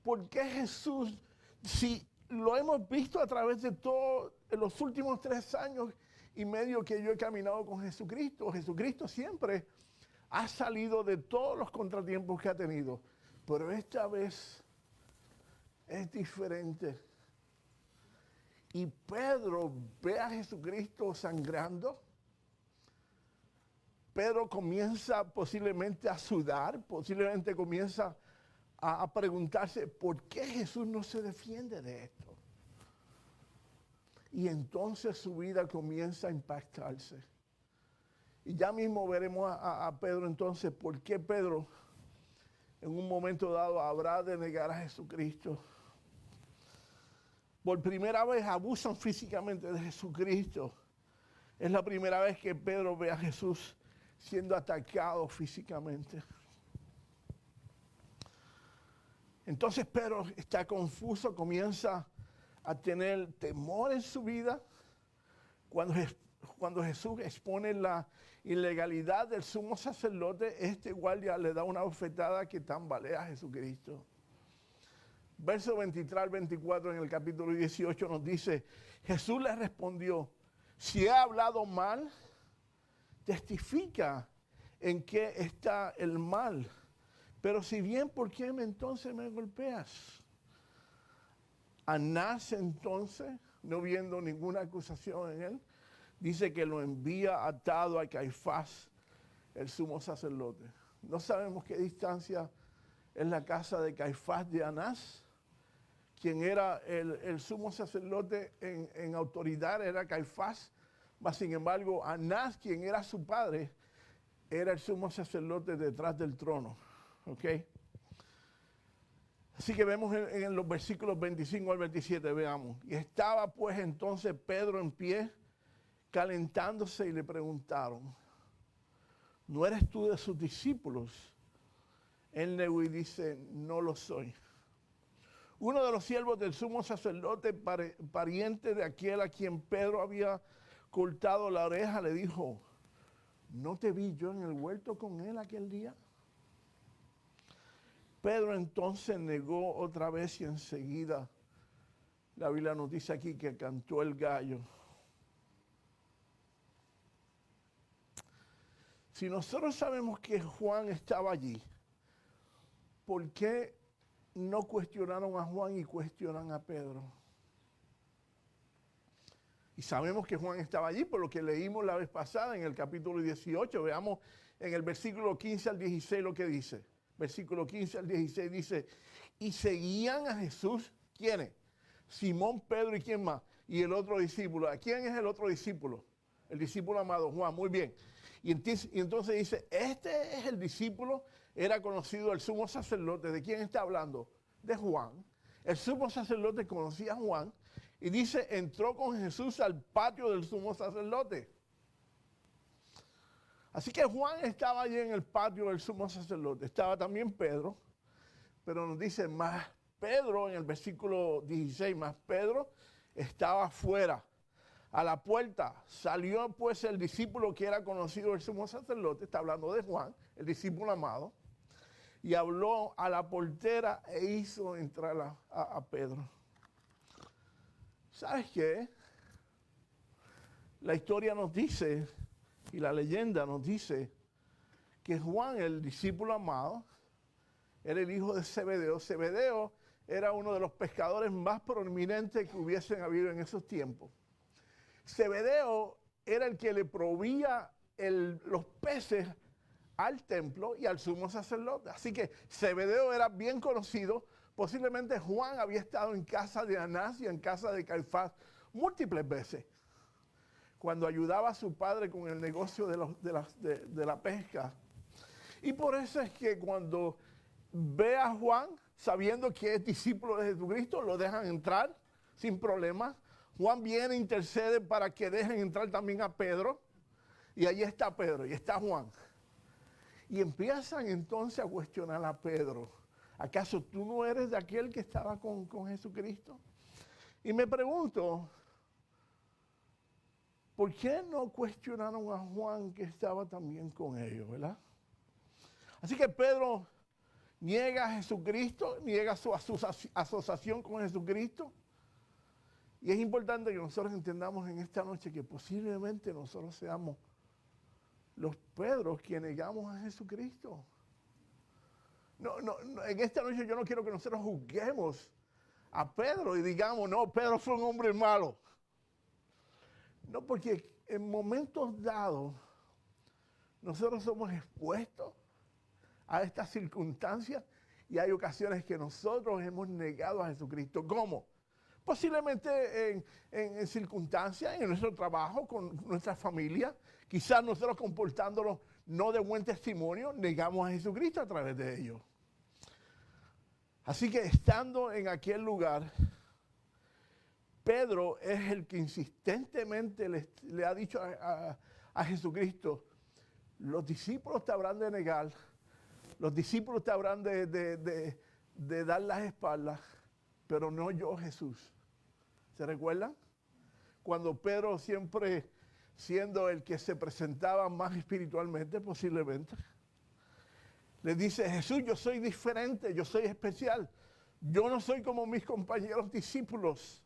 ¿Por qué Jesús, si lo hemos visto a través de todos los últimos 3 años y medio que yo he caminado con Jesucristo, Jesucristo siempre ha salido de todos los contratiempos que ha tenido, pero esta vez es diferente. Y Pedro ve a Jesucristo sangrando. Pedro comienza posiblemente a sudar, posiblemente comienza a preguntarse, ¿por qué Jesús no se defiende de esto? Y entonces su vida comienza a impactarse. Y ya mismo veremos a Pedro entonces, ¿por qué Pedro en un momento dado habrá de negar a Jesucristo? Por primera vez abusan físicamente de Jesucristo. Es la primera vez que Pedro ve a Jesús siendo atacado físicamente. Entonces Pedro está confuso, comienza a tener temor en su vida cuando Jesús expone la ilegalidad del sumo sacerdote. Este guardia le da una bofetada que tambalea a Jesucristo. Verso 23 al 24 en el capítulo 18 nos dice, Jesús le respondió, si he hablado mal, testifica en qué está el mal. Pero si bien, ¿por qué entonces me golpeas? Anás entonces, no viendo ninguna acusación en él, dice que lo envía atado a Caifás, el sumo sacerdote. No sabemos qué distancia es la casa de Caifás de Anás. Quien era el sumo sacerdote en autoridad era Caifás, mas sin embargo Anás, quien era su padre, era el sumo sacerdote detrás del trono. ¿Okay? Así que vemos en los versículos 25 al 27, veamos. Y estaba pues entonces Pedro en pie, calentándose, y le preguntaron, ¿no eres tú de sus discípulos? Él negó y dice, no lo soy. Uno de los siervos del sumo sacerdote, pariente de aquel a quien Pedro había cortado la oreja, le dijo, ¿no te vi yo en el huerto con él aquel día? Pedro entonces negó otra vez y enseguida, la Biblia nos dice aquí que cantó el gallo. Si nosotros sabemos que Juan estaba allí, ¿por qué no cuestionaron a Juan y cuestionan a Pedro? Y sabemos que Juan estaba allí por lo que leímos la vez pasada en el capítulo 18. Veamos en el versículo 15 al 16 lo que dice. Versículo 15 al 16 dice, y seguían a Jesús, ¿quiénes? Simón, Pedro y ¿quién más? Y el otro discípulo. ¿A quién es el otro discípulo? El discípulo amado, Juan, muy bien. Y entonces dice, este es el discípulo, era conocido el sumo sacerdote. ¿De quién está hablando? De Juan. El sumo sacerdote conocía a Juan y dice, entró con Jesús al patio del sumo sacerdote. Así que Juan estaba allí en el patio del sumo sacerdote. Estaba también Pedro, pero nos dice, más Pedro, en el versículo 16, más Pedro estaba afuera, a la puerta. Salió pues el discípulo que era conocido el sumo sacerdote, está hablando de Juan, el discípulo amado, y habló a la portera e hizo entrar a Pedro. ¿Sabes qué? La historia nos dice, y la leyenda nos dice, que Juan, el discípulo amado, era el hijo de Zebedeo. Zebedeo era uno de los pescadores más prominentes que hubiesen habido en esos tiempos. Zebedeo era el que le proveía los peces al templo y al sumo sacerdote. Así que Zebedeo era bien conocido. Posiblemente Juan había estado en casa de Anás y en casa de Caifás múltiples veces, cuando ayudaba a su padre con el negocio de la pesca. Y por eso es que cuando ve a Juan, sabiendo que es discípulo de Jesucristo, lo dejan entrar sin problema. Juan viene, intercede para que dejen entrar también a Pedro. Y allí está Pedro y está Juan. Y empiezan entonces a cuestionar a Pedro. ¿Acaso tú no eres de aquel que estaba con Jesucristo? Y me pregunto, ¿por qué no cuestionaron a Juan que estaba también con ellos, verdad? Así que Pedro niega a Jesucristo, niega su asociación con Jesucristo. Y es importante que nosotros entendamos en esta noche que posiblemente nosotros seamos los Pedros que negamos a Jesucristo. No, en esta noche yo no quiero que nosotros juzguemos a Pedro y digamos, no, Pedro fue un hombre malo. No, porque en momentos dados nosotros somos expuestos a estas circunstancias y hay ocasiones que nosotros hemos negado a Jesucristo. ¿Cómo? Posiblemente en circunstancias, en nuestro trabajo, con nuestra familia, quizás nosotros comportándonos no de buen testimonio, negamos a Jesucristo a través de ellos. Así que estando en aquel lugar, Pedro es el que insistentemente le ha dicho a Jesucristo, los discípulos te habrán de negar, los discípulos te habrán de de dar las espaldas, pero no yo, Jesús. ¿Se recuerdan? Cuando Pedro, siempre siendo el que se presentaba más espiritualmente posiblemente, le dice: Jesús, yo soy diferente, yo soy especial. Yo no soy como mis compañeros discípulos.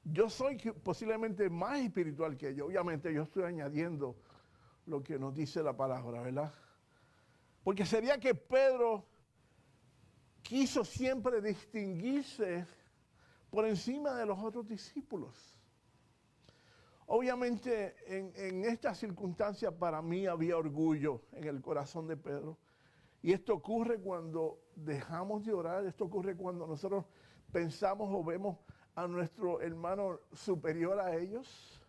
Yo soy posiblemente más espiritual que ellos. Obviamente yo estoy añadiendo lo que nos dice la palabra, ¿verdad? Porque sería que Pedro quiso siempre distinguirse por encima de los otros discípulos. Obviamente en esta circunstancia para mí había orgullo en el corazón de Pedro. Y esto ocurre cuando dejamos de orar, esto ocurre cuando nosotros pensamos o vemos a nuestro hermano superior a ellos.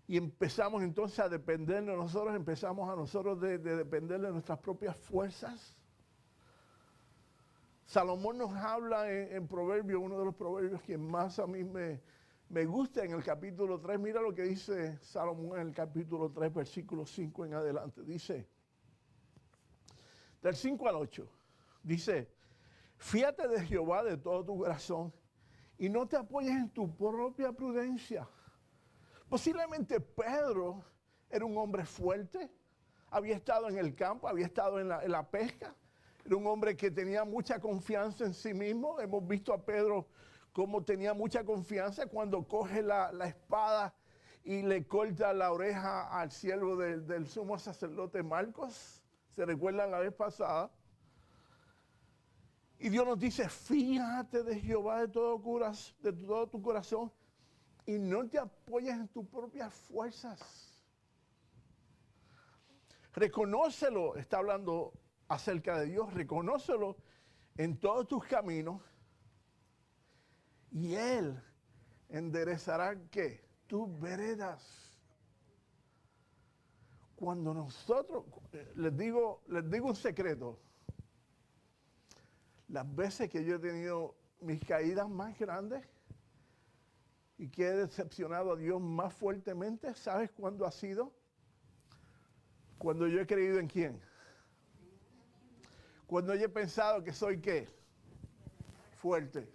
Y empezamos entonces a depender de nosotros, empezamos a nosotros de depender de nuestras propias fuerzas. Salomón nos habla en Proverbios, uno de los proverbios que más a mí me gusta, en el capítulo 3. Mira lo que dice Salomón en el capítulo 3, versículo 5 en adelante. Dice, del 5 al 8, dice: fíate de Jehová de todo tu corazón y no te apoyes en tu propia prudencia. Posiblemente Pedro era un hombre fuerte, había estado en el campo, había estado en la pesca, era un hombre que tenía mucha confianza en sí mismo. Hemos visto a Pedro cómo tenía mucha confianza cuando coge la espada y le corta la oreja al siervo del sumo sacerdote Marcos. ¿Se recuerdan la vez pasada? Y Dios nos dice: fíjate de Jehová de todo tu corazón y no te apoyes en tus propias fuerzas. Reconócelo, está hablando acerca de Dios, reconócelo en todos tus caminos y Él enderezará, ¿qué? Tus veredas. Cuando nosotros, les digo un secreto, las veces que yo he tenido mis caídas más grandes y que he decepcionado a Dios más fuertemente, ¿sabes cuándo ha sido? Cuando yo he creído en quién. Cuando yo he pensado que soy ¿qué? Fuerte.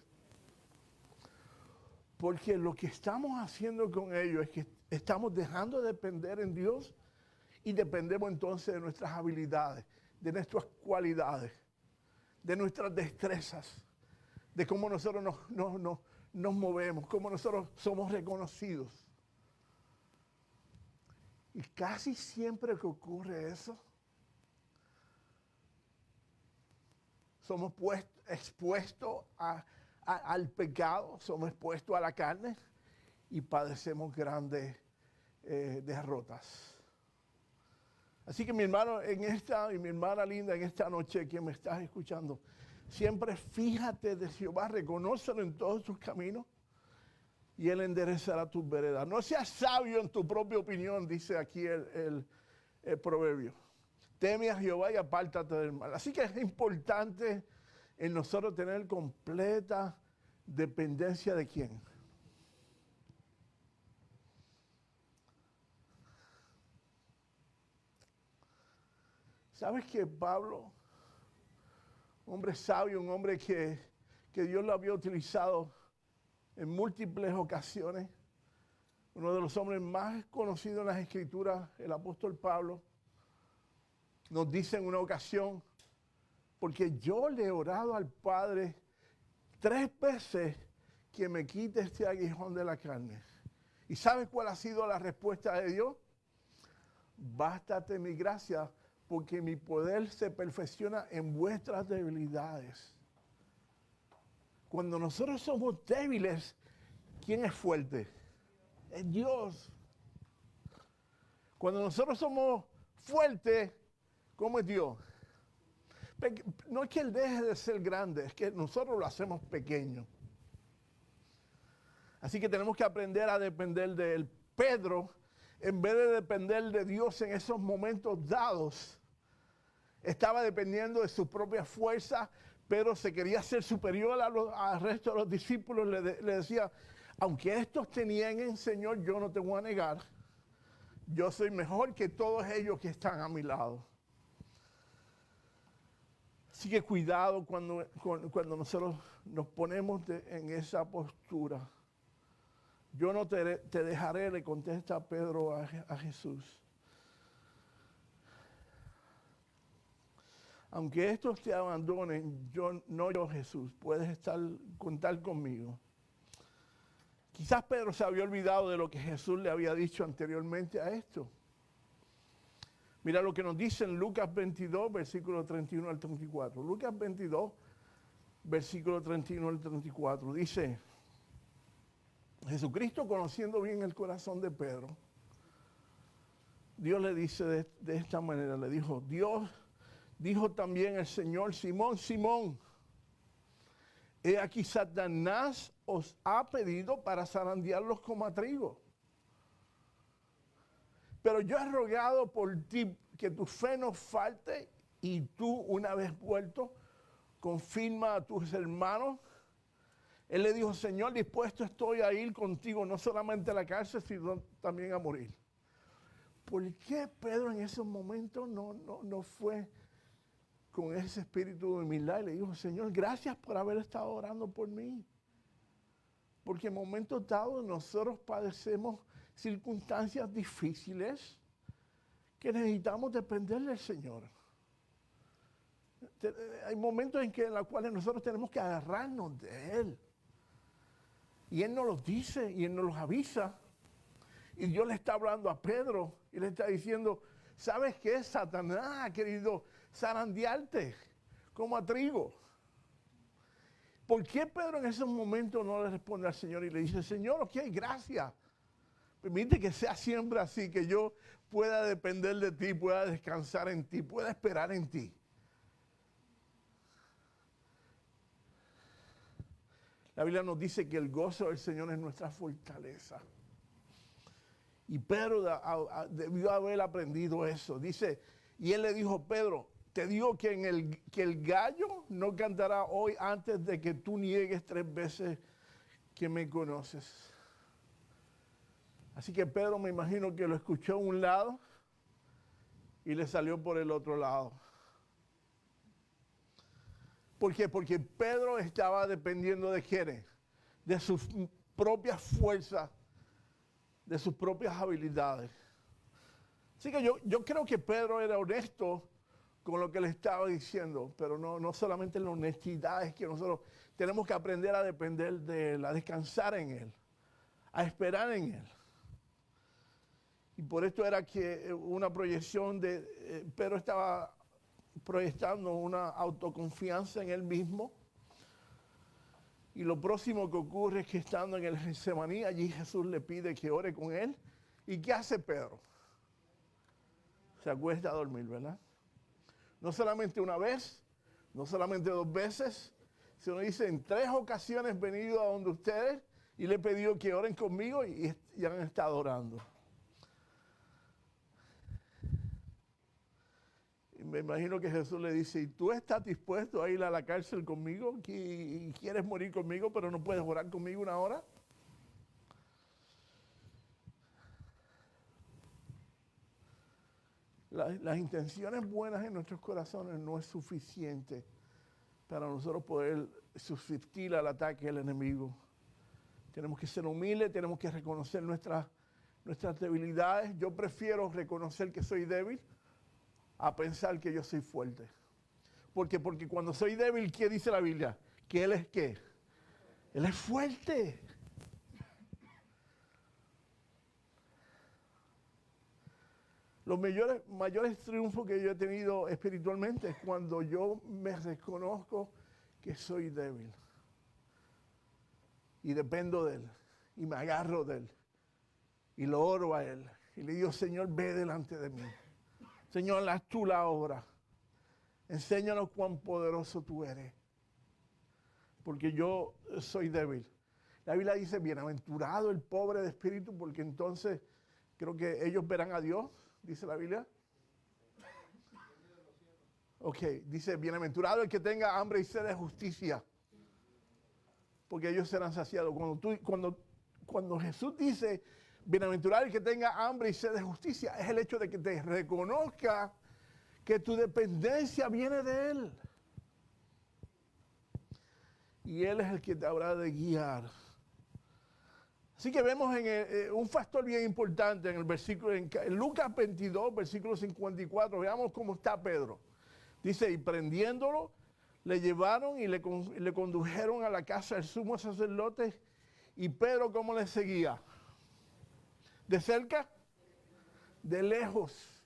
Porque lo que estamos haciendo con ellos es que estamos dejando de depender en Dios y dependemos entonces de nuestras habilidades, de nuestras cualidades, de nuestras destrezas, de cómo nosotros nos movemos, cómo nosotros somos reconocidos. Y casi siempre que ocurre eso, somos expuestos al pecado, somos expuestos a la carne y padecemos grandes derrotas. Así que mi hermano y mi hermana linda, en esta noche que me estás escuchando, siempre fíjate de Jehová, reconócelo en todos tus caminos y Él enderezará tus veredas. No seas sabio en tu propia opinión, dice aquí el proverbio. Teme a Jehová y apártate del mal. Así que es importante en nosotros tener completa dependencia de ¿quién? ¿Sabes que Pablo, un hombre sabio, un hombre que Dios lo había utilizado en múltiples ocasiones, uno de los hombres más conocidos en las Escrituras, el apóstol Pablo, nos dice en una ocasión: porque yo le he orado al Padre 3 veces que me quite este aguijón de la carne. ¿Y sabes cuál ha sido la respuesta de Dios? Bástate mi gracia, porque mi poder se perfecciona en vuestras debilidades. Cuando nosotros somos débiles, ¿quién es fuerte? Es Dios. Cuando nosotros somos fuertes, ¿cómo es Dios? No es que Él deje de ser grande, es que nosotros lo hacemos pequeño. Así que tenemos que aprender a depender de Él. Pedro, en vez de depender de Dios en esos momentos dados, estaba dependiendo de su propia fuerza, pero se quería ser superior al resto de los discípulos. Le decía: aunque estos te nieguen, Señor, yo no te voy a negar. Yo soy mejor que todos ellos que están a mi lado. Así que cuidado cuando nosotros nos ponemos en esa postura. Yo no te dejaré, le contesta Pedro a Jesús. Aunque estos te abandonen, yo Jesús, puedes contar conmigo. Quizás Pedro se había olvidado de lo que Jesús le había dicho anteriormente a esto. Mira lo que nos dice en Lucas 22, versículo 31 al 34. Lucas 22, versículo 31 al 34. Dice, Jesucristo, conociendo bien el corazón de Pedro, Dios le dice de esta manera, le dijo, Dios dijo también el Señor, Simón, Simón, he aquí Satanás os ha pedido para zarandearlos como a trigo. Pero yo he rogado por ti que tu fe no falte y tú, una vez vuelto, confirma a tus hermanos. Él le dijo, Señor, dispuesto estoy a ir contigo, no solamente a la cárcel, sino también a morir. ¿Por qué Pedro en esos momentos no fue con ese espíritu de humildad y le dijo, Señor, gracias por haber estado orando por mí? Porque en momentos dados nosotros padecemos circunstancias difíciles que necesitamos depender del Señor. Hay momentos en los cuales nosotros tenemos que agarrarnos de Él. Y Él nos los dice y Él nos los avisa. Y Dios le está hablando a Pedro y le está diciendo, ¿sabes qué? Satanás ha querido zarandearte como a trigo. ¿Por qué Pedro en esos momentos no le responde al Señor y le dice, Señor, ok, gracias? Permite que sea siempre así, que yo pueda depender de ti, pueda descansar en ti, pueda esperar en ti. La Biblia nos dice que el gozo del Señor es nuestra fortaleza. Y Pedro debió haber aprendido eso. Dice, y él le dijo, Pedro, te digo que el gallo no cantará hoy antes de que tú niegues 3 veces que me conoces. Así que Pedro me imagino que lo escuchó a un lado y le salió por el otro lado. ¿Por qué? Porque Pedro estaba dependiendo de quién, de sus propias fuerzas, de sus propias habilidades. Así que yo creo que Pedro era honesto con lo que le estaba diciendo, pero no solamente la honestidad, es que nosotros tenemos que aprender a depender de Él, a descansar en Él, a esperar en Él. Y por esto era que una proyección Pedro estaba proyectando una autoconfianza en él mismo. Y lo próximo que ocurre es que estando en el Getsemaní, allí Jesús le pide que ore con él. ¿Y qué hace Pedro? Se acuesta a dormir, ¿verdad? No solamente una vez, no solamente 2 veces, sino dice, en 3 ocasiones he venido a donde ustedes y le he pedido que oren conmigo y han estado orando. Y me imagino que Jesús le dice, ¿y tú estás dispuesto a ir a la cárcel conmigo? ¿Y quieres morir conmigo, pero no puedes orar conmigo 1 hora? Las intenciones buenas en nuestros corazones no es suficiente para nosotros poder subsistir al ataque del enemigo. Tenemos que ser humildes, tenemos que reconocer nuestras debilidades. Yo prefiero reconocer que soy débil a pensar que yo soy fuerte. ¿Por qué? Porque cuando soy débil, ¿qué dice la Biblia? Que Él es ¿qué? Él es fuerte. Los mayores triunfos que yo he tenido espiritualmente es cuando yo me reconozco que soy débil. Y dependo de Él. Y me agarro de Él. Y lo oro a Él. Y le digo, Señor, ve delante de mí. Señor, haz tú la obra. Enséñanos cuán poderoso tú eres. Porque yo soy débil. La Biblia dice, bienaventurado el pobre de espíritu, porque entonces creo que ellos verán a Dios, dice la Biblia. Ok, dice, bienaventurado el que tenga hambre y sed de justicia, porque ellos serán saciados. Cuando Jesús dice, bienaventurado el que tenga hambre y sed de justicia, es el hecho de que te reconozca que tu dependencia viene de Él. y Él es el que te habrá de guiar. Así que vemos un factor bien importante en el versículo, en Lucas 22, versículo 54. Veamos cómo está Pedro. Dice, y prendiéndolo, le llevaron y le condujeron a la casa del sumo sacerdote. Y Pedro, ¿cómo le seguía? ¿De cerca? De lejos.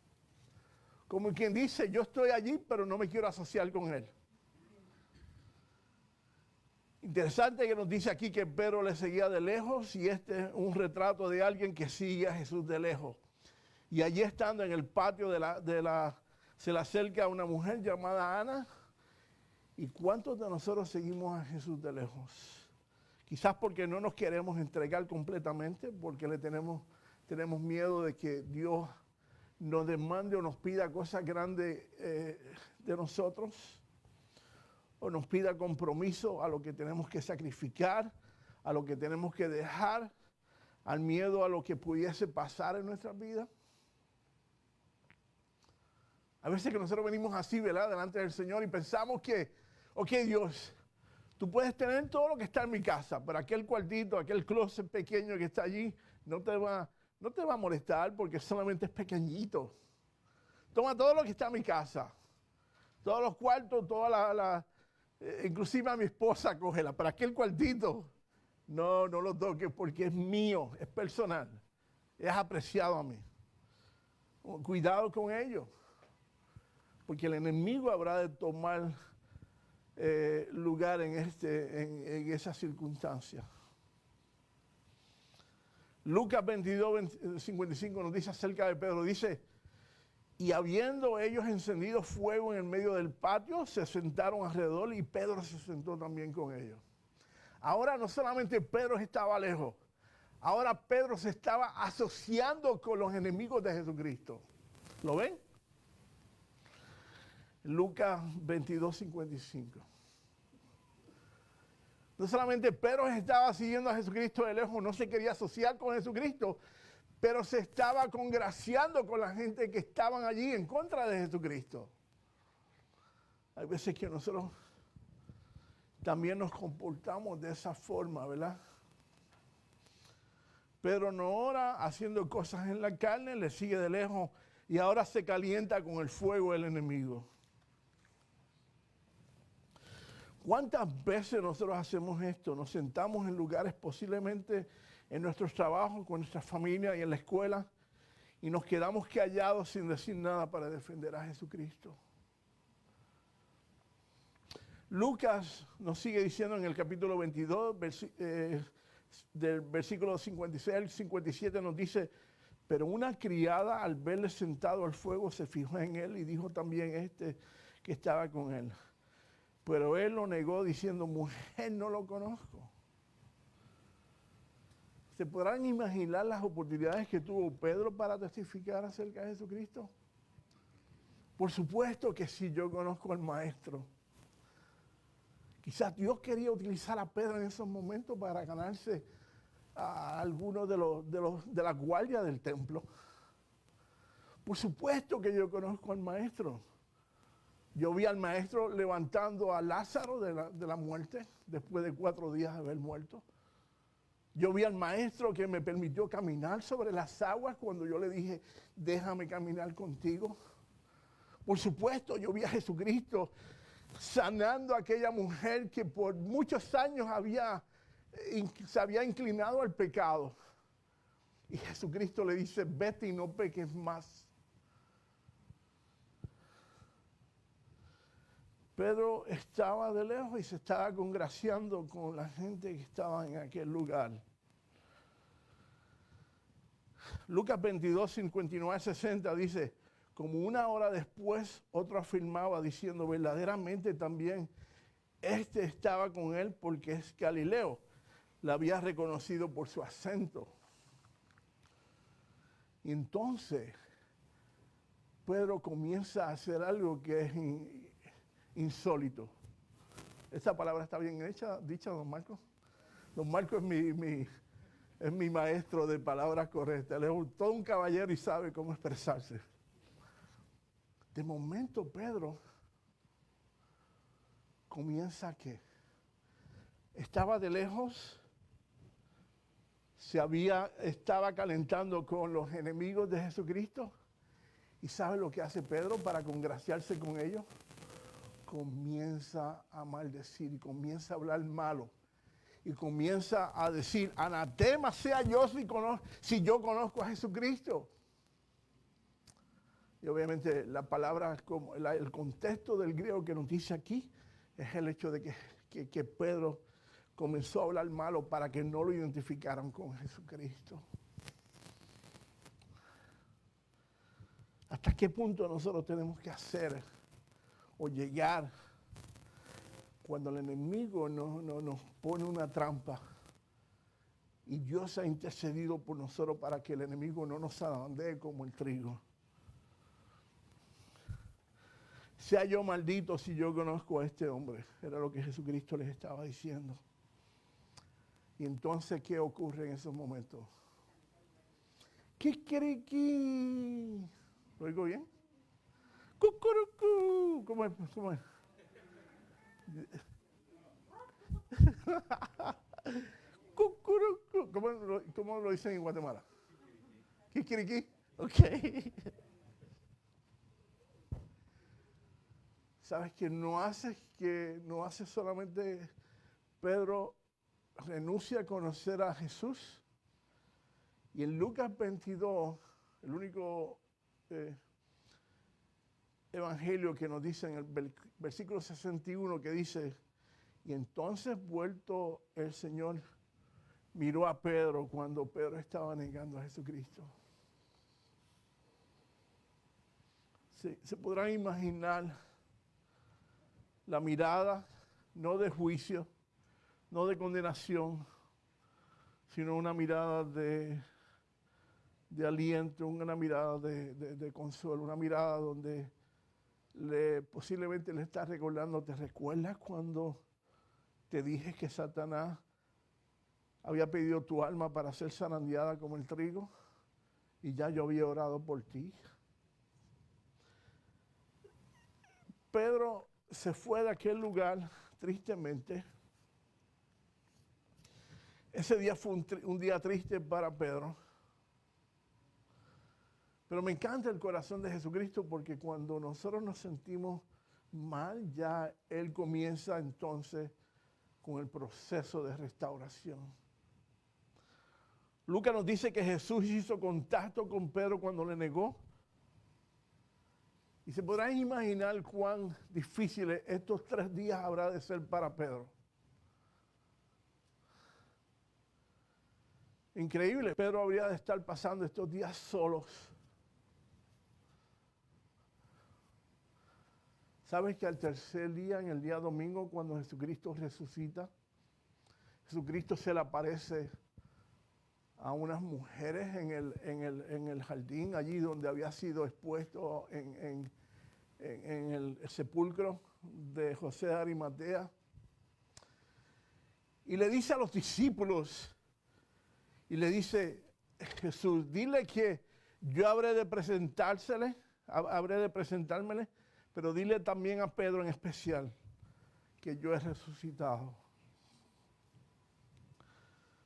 Como quien dice, yo estoy allí, pero no me quiero asociar con él. Interesante que nos dice aquí que Pedro le seguía de lejos, y este es un retrato de alguien que sigue a Jesús de lejos. Y allí estando en el patio se le acerca una mujer llamada Ana. ¿Y cuántos de nosotros seguimos a Jesús de lejos? Quizás porque no nos queremos entregar completamente, porque tenemos miedo de que Dios nos demande o nos pida cosas grandes de nosotros, o nos pida compromiso a lo que tenemos que sacrificar, a lo que tenemos que dejar, al miedo a lo que pudiese pasar en nuestras vidas. A veces que nosotros venimos así, ¿verdad?, delante del Señor y pensamos que, ok, Dios, tú puedes tener todo lo que está en mi casa, pero aquel cuartito, aquel closet pequeño que está allí, no te va a molestar porque solamente es pequeñito. Toma todo lo que está en mi casa, todos los cuartos, inclusive a mi esposa cógela, pero aquel cuartito, no lo toques porque es mío, es personal, es apreciado a mí. Cuidado con ello, porque el enemigo habrá de tomar lugar en esa circunstancia. Lucas 22, 55 nos dice acerca de Pedro, dice, y habiendo ellos encendido fuego en el medio del patio, se sentaron alrededor y Pedro se sentó también con ellos. Ahora no solamente Pedro estaba lejos, ahora Pedro se estaba asociando con los enemigos de Jesucristo. ¿Lo ven? Lucas 22, 55. No solamente Pedro estaba siguiendo a Jesucristo de lejos, no se quería asociar con Jesucristo, pero se estaba congraciando con la gente que estaban allí en contra de Jesucristo. Hay veces que nosotros también nos comportamos de esa forma, ¿verdad? Pedro no ora haciendo cosas en la carne, le sigue de lejos y ahora se calienta con el fuego del enemigo. ¿Cuántas veces nosotros hacemos esto? Nos sentamos en lugares posiblemente en nuestros trabajos, con nuestra familia y en la escuela, y nos quedamos callados sin decir nada para defender a Jesucristo. Lucas nos sigue diciendo en el capítulo 22, del versículo 56 al 57, nos dice, pero una criada al verle sentado al fuego se fijó en él y dijo también que estaba con él. Pero él lo negó diciendo, mujer, no lo conozco. ¿Se podrán imaginar las oportunidades que tuvo Pedro para testificar acerca de Jesucristo? Por supuesto que sí, yo conozco al Maestro. Quizás Dios quería utilizar a Pedro en esos momentos para ganarse a algunos de la guardia del templo. Por supuesto que yo conozco al Maestro. Yo vi al Maestro levantando a Lázaro de la muerte, después de 4 días de haber muerto. Yo vi al Maestro que me permitió caminar sobre las aguas cuando yo le dije, déjame caminar contigo. Por supuesto, yo vi a Jesucristo sanando a aquella mujer que por muchos años se había inclinado al pecado. Y Jesucristo le dice, vete y no peques más. Pedro estaba de lejos y se estaba congraciando con la gente que estaba en aquel lugar. Lucas 22, 59, 60 dice, como 1 hora después, otro afirmaba diciendo, verdaderamente también estaba con él porque es Galileo. La había reconocido por su acento. Y entonces, Pedro comienza a hacer algo que es insólito. ¿Esa palabra está bien dicha, don Marcos? Don Marcos es mi maestro de palabras correctas. Él es todo un caballero y sabe cómo expresarse. De momento Pedro comienza estaba de lejos, estaba calentando con los enemigos de Jesucristo. ¿Y sabe lo que hace Pedro para congraciarse con ellos? Comienza a maldecir y comienza a hablar malo. Y comienza a decir, anatema sea yo si yo conozco a Jesucristo. Y obviamente la palabra, el contexto del griego que nos dice aquí, es el hecho de que Pedro comenzó a hablar malo para que no lo identificaran con Jesucristo. ¿Hasta qué punto nosotros tenemos que hacer o llegar cuando el enemigo nos pone una trampa y Dios ha intercedido por nosotros para que el enemigo no nos zarandee como el trigo? Sea yo maldito si yo conozco a este hombre, era lo que Jesucristo les estaba diciendo. Y entonces, ¿qué ocurre en esos momentos? ¡Kikiriki! ¿Lo oigo bien? ¡Cucurucú! ¿Cómo es? ¿Cómo es? ¡Cucurucú! ¿Cómo lo dicen en Guatemala? ¿Kikiriki? Ok. ¿Sabes que no hace solamente Pedro renuncia a conocer a Jesús? Y en Lucas 22, el único evangelio que nos dice en el versículo 61 que dice, y entonces vuelto el Señor miró a Pedro cuando Pedro estaba negando a Jesucristo. Se podrán imaginar la mirada, no de juicio, no de condenación, sino una mirada de aliento, una mirada de consuelo, una mirada donde posiblemente le está recordando, ¿te recuerdas cuando te dije que Satanás había pedido tu alma para ser zarandeada como el trigo? Y ya yo había orado por ti. Pedro se fue de aquel lugar tristemente. Ese día fue un día triste para Pedro. Pero me encanta el corazón de Jesucristo porque cuando nosotros nos sentimos mal, ya Él comienza entonces con el proceso de restauración. Lucas nos dice que Jesús hizo contacto con Pedro cuando le negó. Y se podrán imaginar cuán difíciles estos 3 días habrá de ser para Pedro. Increíble, Pedro habría de estar pasando estos días solos. ¿Sabes que al tercer día, en el día domingo, cuando Jesucristo resucita, Jesucristo se le aparece a unas mujeres en el jardín, allí donde había sido expuesto en el sepulcro de José de Arimatea? Y le dice a los discípulos, y le dice, Jesús, dile que yo habré de presentármele, pero dile también a Pedro en especial que yo he resucitado.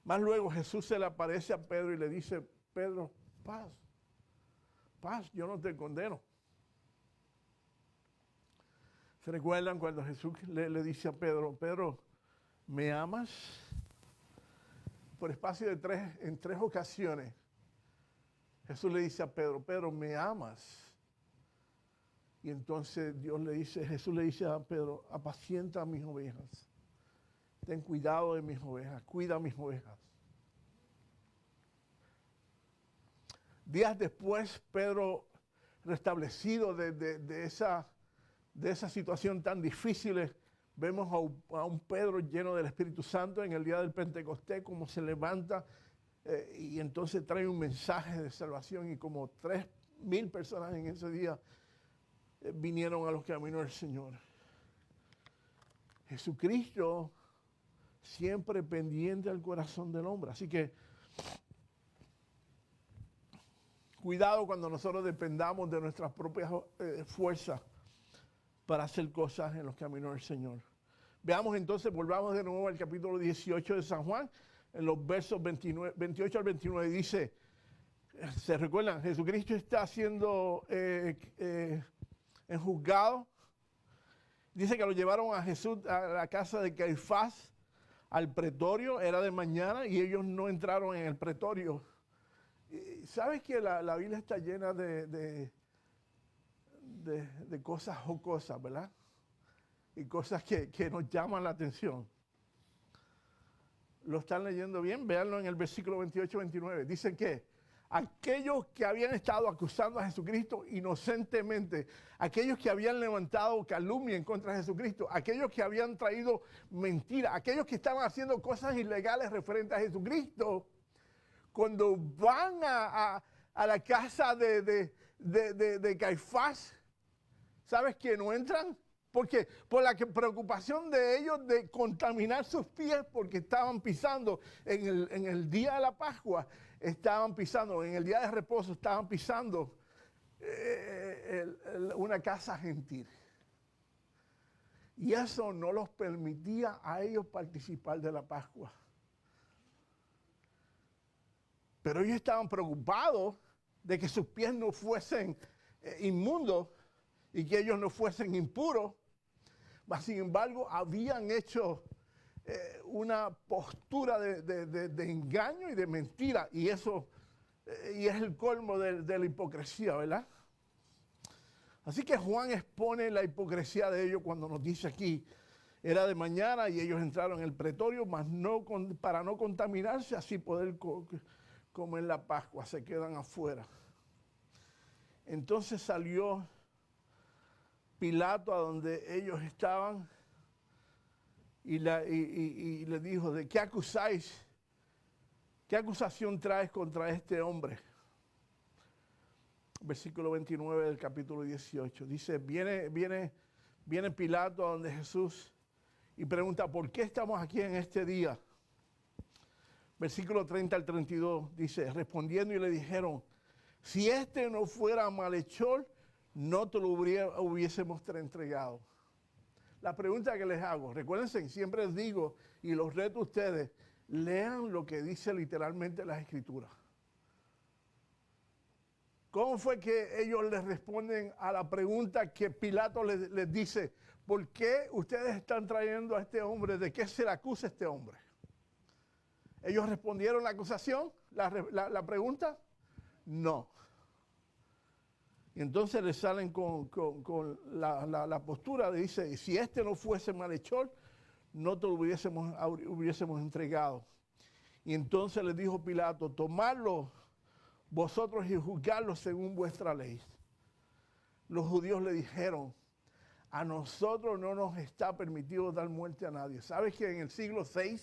Más luego Jesús se le aparece a Pedro y le dice, Pedro, paz, yo no te condeno. ¿Se recuerdan cuando Jesús le dice a Pedro, Pedro, ¿me amas? Por espacio en 3 ocasiones, Jesús le dice a Pedro, Pedro, ¿me amas? Y entonces Jesús le dice a Pedro, apacienta a mis ovejas. Ten cuidado de mis ovejas, cuida mis ovejas. Días después, Pedro, restablecido de esa situación tan difícil, vemos a un Pedro lleno del Espíritu Santo en el día del Pentecostés, como se levanta y entonces trae un mensaje de salvación, y como 3,000 personas en ese día vinieron a los caminos del Señor. Jesucristo siempre pendiente al corazón del hombre. Así que cuidado cuando nosotros dependamos de nuestras propias fuerzas para hacer cosas en los caminos del Señor. Veamos entonces, volvamos de nuevo al capítulo 18 de San Juan, en los versos 28 al 29 dice, ¿se recuerdan? Jesucristo está siendo enjuzgado. Dice que lo llevaron a Jesús a la casa de Caifás, al pretorio, era de mañana y ellos no entraron en el pretorio. ¿Sabes que la Biblia está llena de cosas jocosas, verdad? Y cosas que nos llaman la atención. ¿Lo están leyendo bien? Véanlo en el versículo 28-29. Dicen que aquellos que habían estado acusando a Jesucristo inocentemente, aquellos que habían levantado calumnia en contra de Jesucristo, aquellos que habían traído mentira, aquellos que estaban haciendo cosas ilegales referentes a Jesucristo, cuando van a la casa de Caifás, ¿sabes que no entran? Porque por la preocupación de ellos de contaminar sus pies, porque estaban pisando en el día de la Pascua, estaban pisando, en el día de reposo estaban pisando una casa gentil. Y eso no los permitía a ellos participar de la Pascua. Pero ellos estaban preocupados de que sus pies no fuesen inmundos y que ellos no fuesen impuros. Mas, sin embargo, habían hecho una postura de engaño y de mentira. Y eso y es el colmo de la hipocresía, ¿verdad? Así que Juan expone la hipocresía de ellos cuando nos dice aquí, era de mañana y ellos entraron en el pretorio, mas no para no contaminarse, así poder comer la Pascua, se quedan afuera. Entonces salió Pilato a donde ellos estaban y le dijo, ¿de qué acusáis? ¿Qué acusación traes contra este hombre? Versículo 29 del capítulo 18. Dice, viene Pilato a donde Jesús y pregunta, ¿por qué estamos aquí en este día? Versículo 30 al 32 dice, respondiendo y le dijeron, si este no fuera malhechor, no te lo hubiésemos entregado. La pregunta que les hago, recuérdense, siempre les digo y los reto a ustedes, lean lo que dice literalmente las Escrituras. ¿Cómo fue que ellos les responden a la pregunta que Pilato les dice, ¿por qué ustedes están trayendo a este hombre? ¿De qué se le acusa a este hombre? ¿Ellos respondieron la acusación, la pregunta? No. Y entonces le salen con la postura, dice, si este no fuese malhechor, no te lo hubiésemos entregado. Y entonces le dijo Pilato, tomadlo vosotros y juzgadlo según vuestra ley. Los judíos le dijeron, a nosotros no nos está permitido dar muerte a nadie. ¿Sabes que en el siglo VI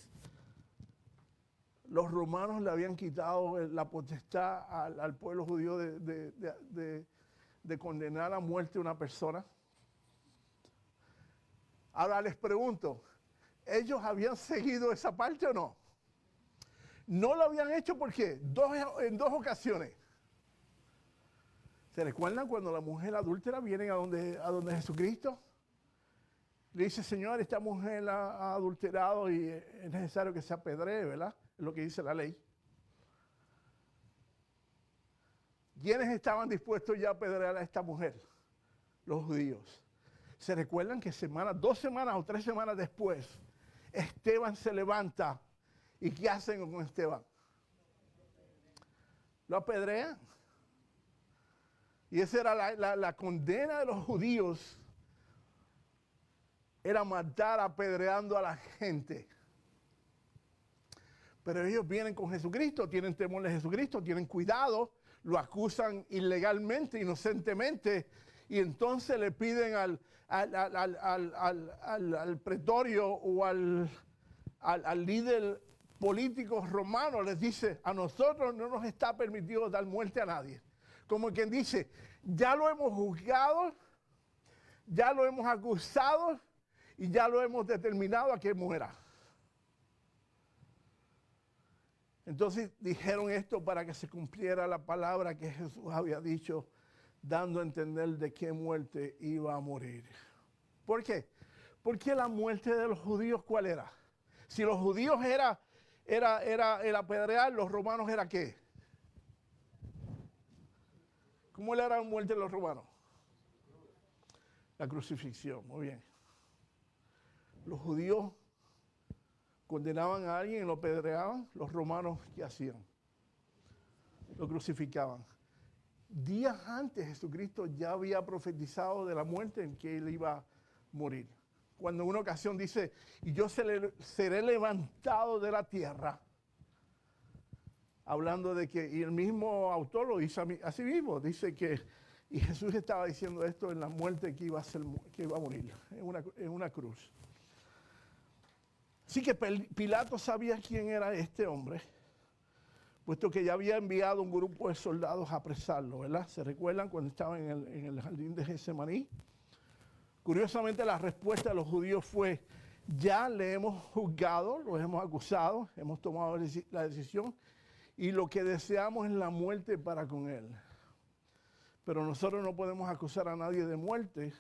los romanos le habían quitado la potestad al pueblo judío de condenar a muerte a una persona? Ahora les pregunto, ¿ellos habían seguido esa parte o no? No lo habían hecho porque en dos ocasiones. ¿Se recuerdan cuando la mujer adúltera viene a donde Jesucristo? Le dice, Señor, esta mujer ha adulterado y es necesario que se apedree, ¿verdad? Es lo que dice la ley. ¿Quiénes estaban dispuestos ya a apedrear a esta mujer? Los judíos. ¿Se recuerdan que 2 semanas o 3 semanas después, Esteban se levanta? ¿Y qué hacen con Esteban? Lo apedrean. Y esa era la condena de los judíos. Era matar apedreando a la gente. Pero ellos vienen con Jesucristo, tienen temor de Jesucristo, tienen cuidado, lo acusan ilegalmente, inocentemente, y entonces le piden al pretorio o al líder político romano, les dice, a nosotros no nos está permitido dar muerte a nadie. Como quien dice, ya lo hemos juzgado, ya lo hemos acusado y ya lo hemos determinado a que muera. Entonces dijeron esto para que se cumpliera la palabra que Jesús había dicho, dando a entender de qué muerte iba a morir. ¿Por qué? Porque la muerte de los judíos, ¿cuál era? Si los judíos era el apedrear, los romanos era ¿qué? ¿Cómo era la muerte de los romanos? La crucifixión, muy bien. Los judíos condenaban a alguien y lo apedreaban. Los romanos, ¿qué hacían? Lo crucificaban. Días antes Jesucristo ya había profetizado de la muerte en que él iba a morir. Cuando en una ocasión dice, y yo seré levantado de la tierra, hablando de que, y el mismo autor lo dice así mismo, dice que, y Jesús estaba diciendo esto en la muerte que iba a morir, en una cruz. Así que Pilato sabía quién era este hombre, puesto que ya había enviado un grupo de soldados a apresarlo, ¿verdad? ¿Se recuerdan cuando estaban en el jardín de Getsemaní? Curiosamente la respuesta de los judíos fue, ya le hemos juzgado, lo hemos acusado, hemos tomado la decisión y lo que deseamos es la muerte para con él. Pero nosotros no podemos acusar a nadie de muerte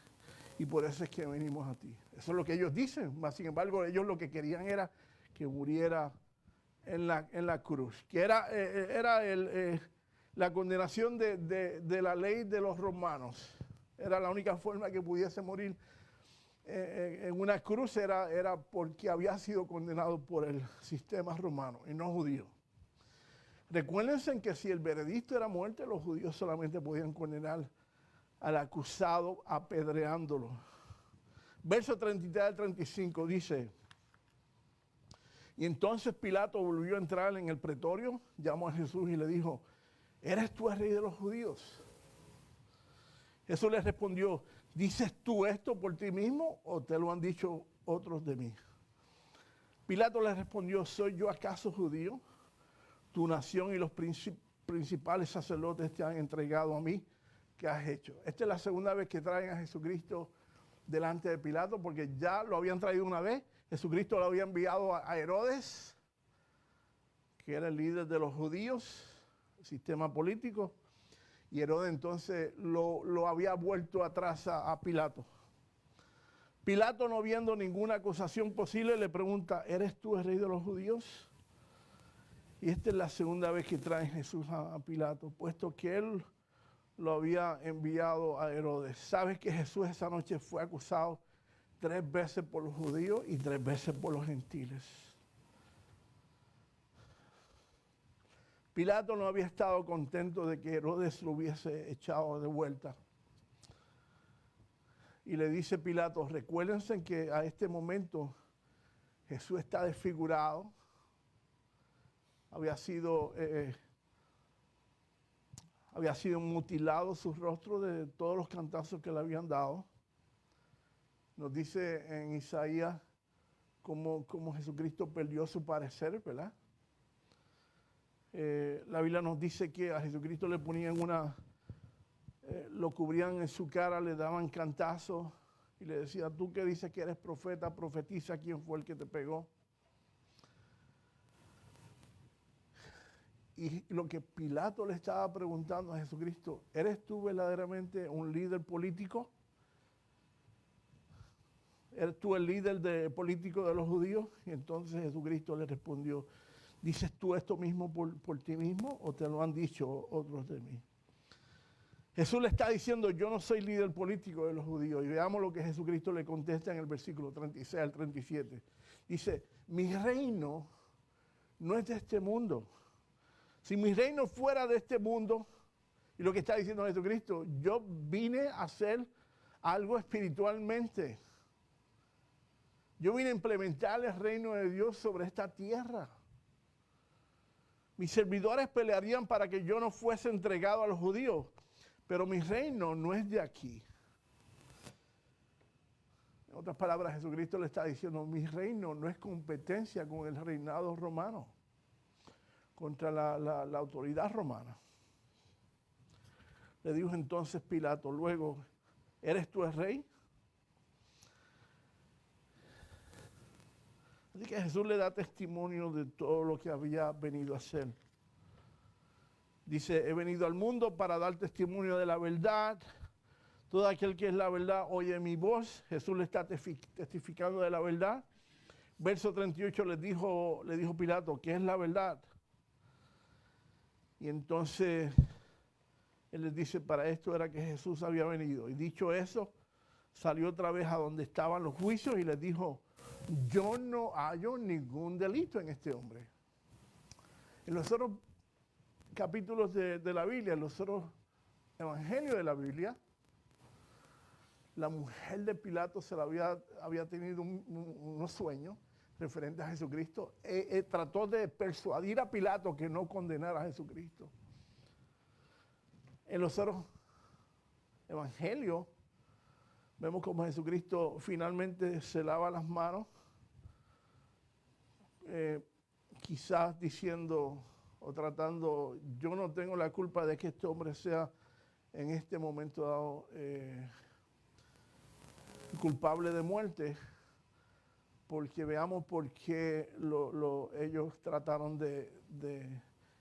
y por eso es que venimos a ti. Eso es lo que ellos dicen, mas sin embargo ellos lo que querían era que muriera en la cruz, que era la condenación de la ley de los romanos. Era la única forma que pudiese morir en una cruz, era porque había sido condenado por el sistema romano y no judío. Recuérdense que si el veredicto era muerte, los judíos solamente podían condenar al acusado apedreándolo. Verso 33 al 35 dice, y entonces Pilato volvió a entrar en el pretorio, llamó a Jesús y le dijo, ¿eres tú el rey de los judíos? Jesús le respondió, ¿dices tú esto por ti mismo o te lo han dicho otros de mí? Pilato le respondió, ¿soy yo acaso judío? Tu nación y los principales sacerdotes te han entregado a mí. ¿Qué has hecho? Esta es la segunda vez que traen a Jesucristo delante de Pilato, porque ya lo habían traído una vez. Jesucristo lo había enviado a Herodes, que era el líder de los judíos, el sistema político. Y Herodes entonces lo había vuelto atrás a Pilato. Pilato, no viendo ninguna acusación posible, le pregunta, ¿eres tú el rey de los judíos? Y esta es la segunda vez que trae Jesús a Pilato, puesto que él lo había enviado a Herodes. ¿Sabes que Jesús esa noche fue acusado 3 veces por los judíos y 3 veces por los gentiles? Pilato no había estado contento de que Herodes lo hubiese echado de vuelta. Y le dice Pilato, recuérdense que a este momento Jesús está desfigurado. Había sido mutilado su rostro de todos los cantazos que le habían dado. Nos dice en Isaías cómo Jesucristo perdió su parecer, ¿verdad? La Biblia nos dice que a Jesucristo le ponían lo cubrían en su cara, le daban cantazos y le decían, tú que dices que eres profeta, profetiza quién fue el que te pegó. Y lo que Pilato le estaba preguntando a Jesucristo, ¿eres tú verdaderamente un líder político? ¿Eres tú el líder político de los judíos? Y entonces Jesucristo le respondió, ¿dices tú esto mismo por ti mismo o te lo han dicho otros de mí? Jesús le está diciendo, yo no soy líder político de los judíos. Y veamos lo que Jesucristo le contesta en el versículo 36 al 37. Dice, mi reino no es de este mundo. Si mi reino fuera de este mundo, y lo que está diciendo Jesucristo, yo vine a hacer algo espiritualmente. Yo vine a implementar el reino de Dios sobre esta tierra. Mis servidores pelearían para que yo no fuese entregado a los judíos, pero mi reino no es de aquí. En otras palabras, Jesucristo le está diciendo, mi reino no es competencia con el reinado romano, contra la autoridad romana. Le dijo entonces Pilato, luego, ¿eres tú el rey? Así que Jesús le da testimonio de todo lo que había venido a hacer. Dice, he venido al mundo para dar testimonio de la verdad. Todo aquel que es la verdad oye mi voz. Jesús le está testificando de la verdad. Verso 38 le dijo Pilato, ¿qué es la verdad? Y entonces él les dice, para esto era que Jesús había venido. Y dicho eso, salió otra vez a donde estaban los juicios y les dijo, yo no hallo ningún delito en este hombre. En los otros capítulos de la Biblia, en los otros evangelios de la Biblia, la mujer de Pilato había tenido unos sueños referentes a Jesucristo. Trató de persuadir a Pilato que no condenara a Jesucristo. En los otros evangelios vemos como Jesucristo finalmente se lava las manos, quizás diciendo o tratando, yo no tengo la culpa de que este hombre sea en este momento dado culpable de muerte, porque veamos por qué ellos trataron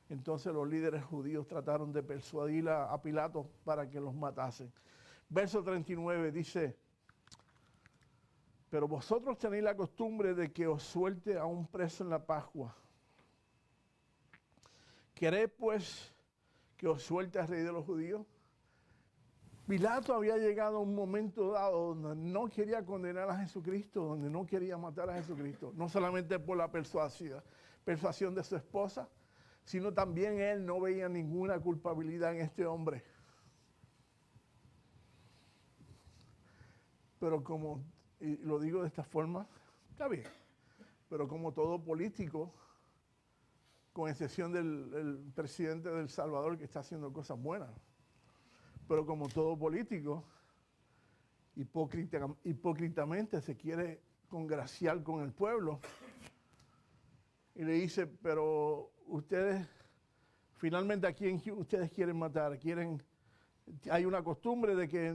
entonces los líderes judíos trataron de persuadir a Pilato para que los matasen. Verso 39 dice, pero vosotros tenéis la costumbre de que os suelte a un preso en la Pascua. ¿Queréis pues que os suelte al rey de los judíos? Pilato había llegado a un momento dado donde no quería condenar a Jesucristo, donde no quería matar a Jesucristo, no solamente por la persuasión de su esposa, sino también él no veía ninguna culpabilidad en este hombre. Pero como, y lo digo de esta forma, está bien, pero como todo político, con excepción del presidente de El Salvador que está haciendo cosas buenas, pero como todo político, hipócritamente se quiere congraciar con el pueblo y le dice, pero ustedes, finalmente a quién ustedes quieren matar, hay una costumbre de que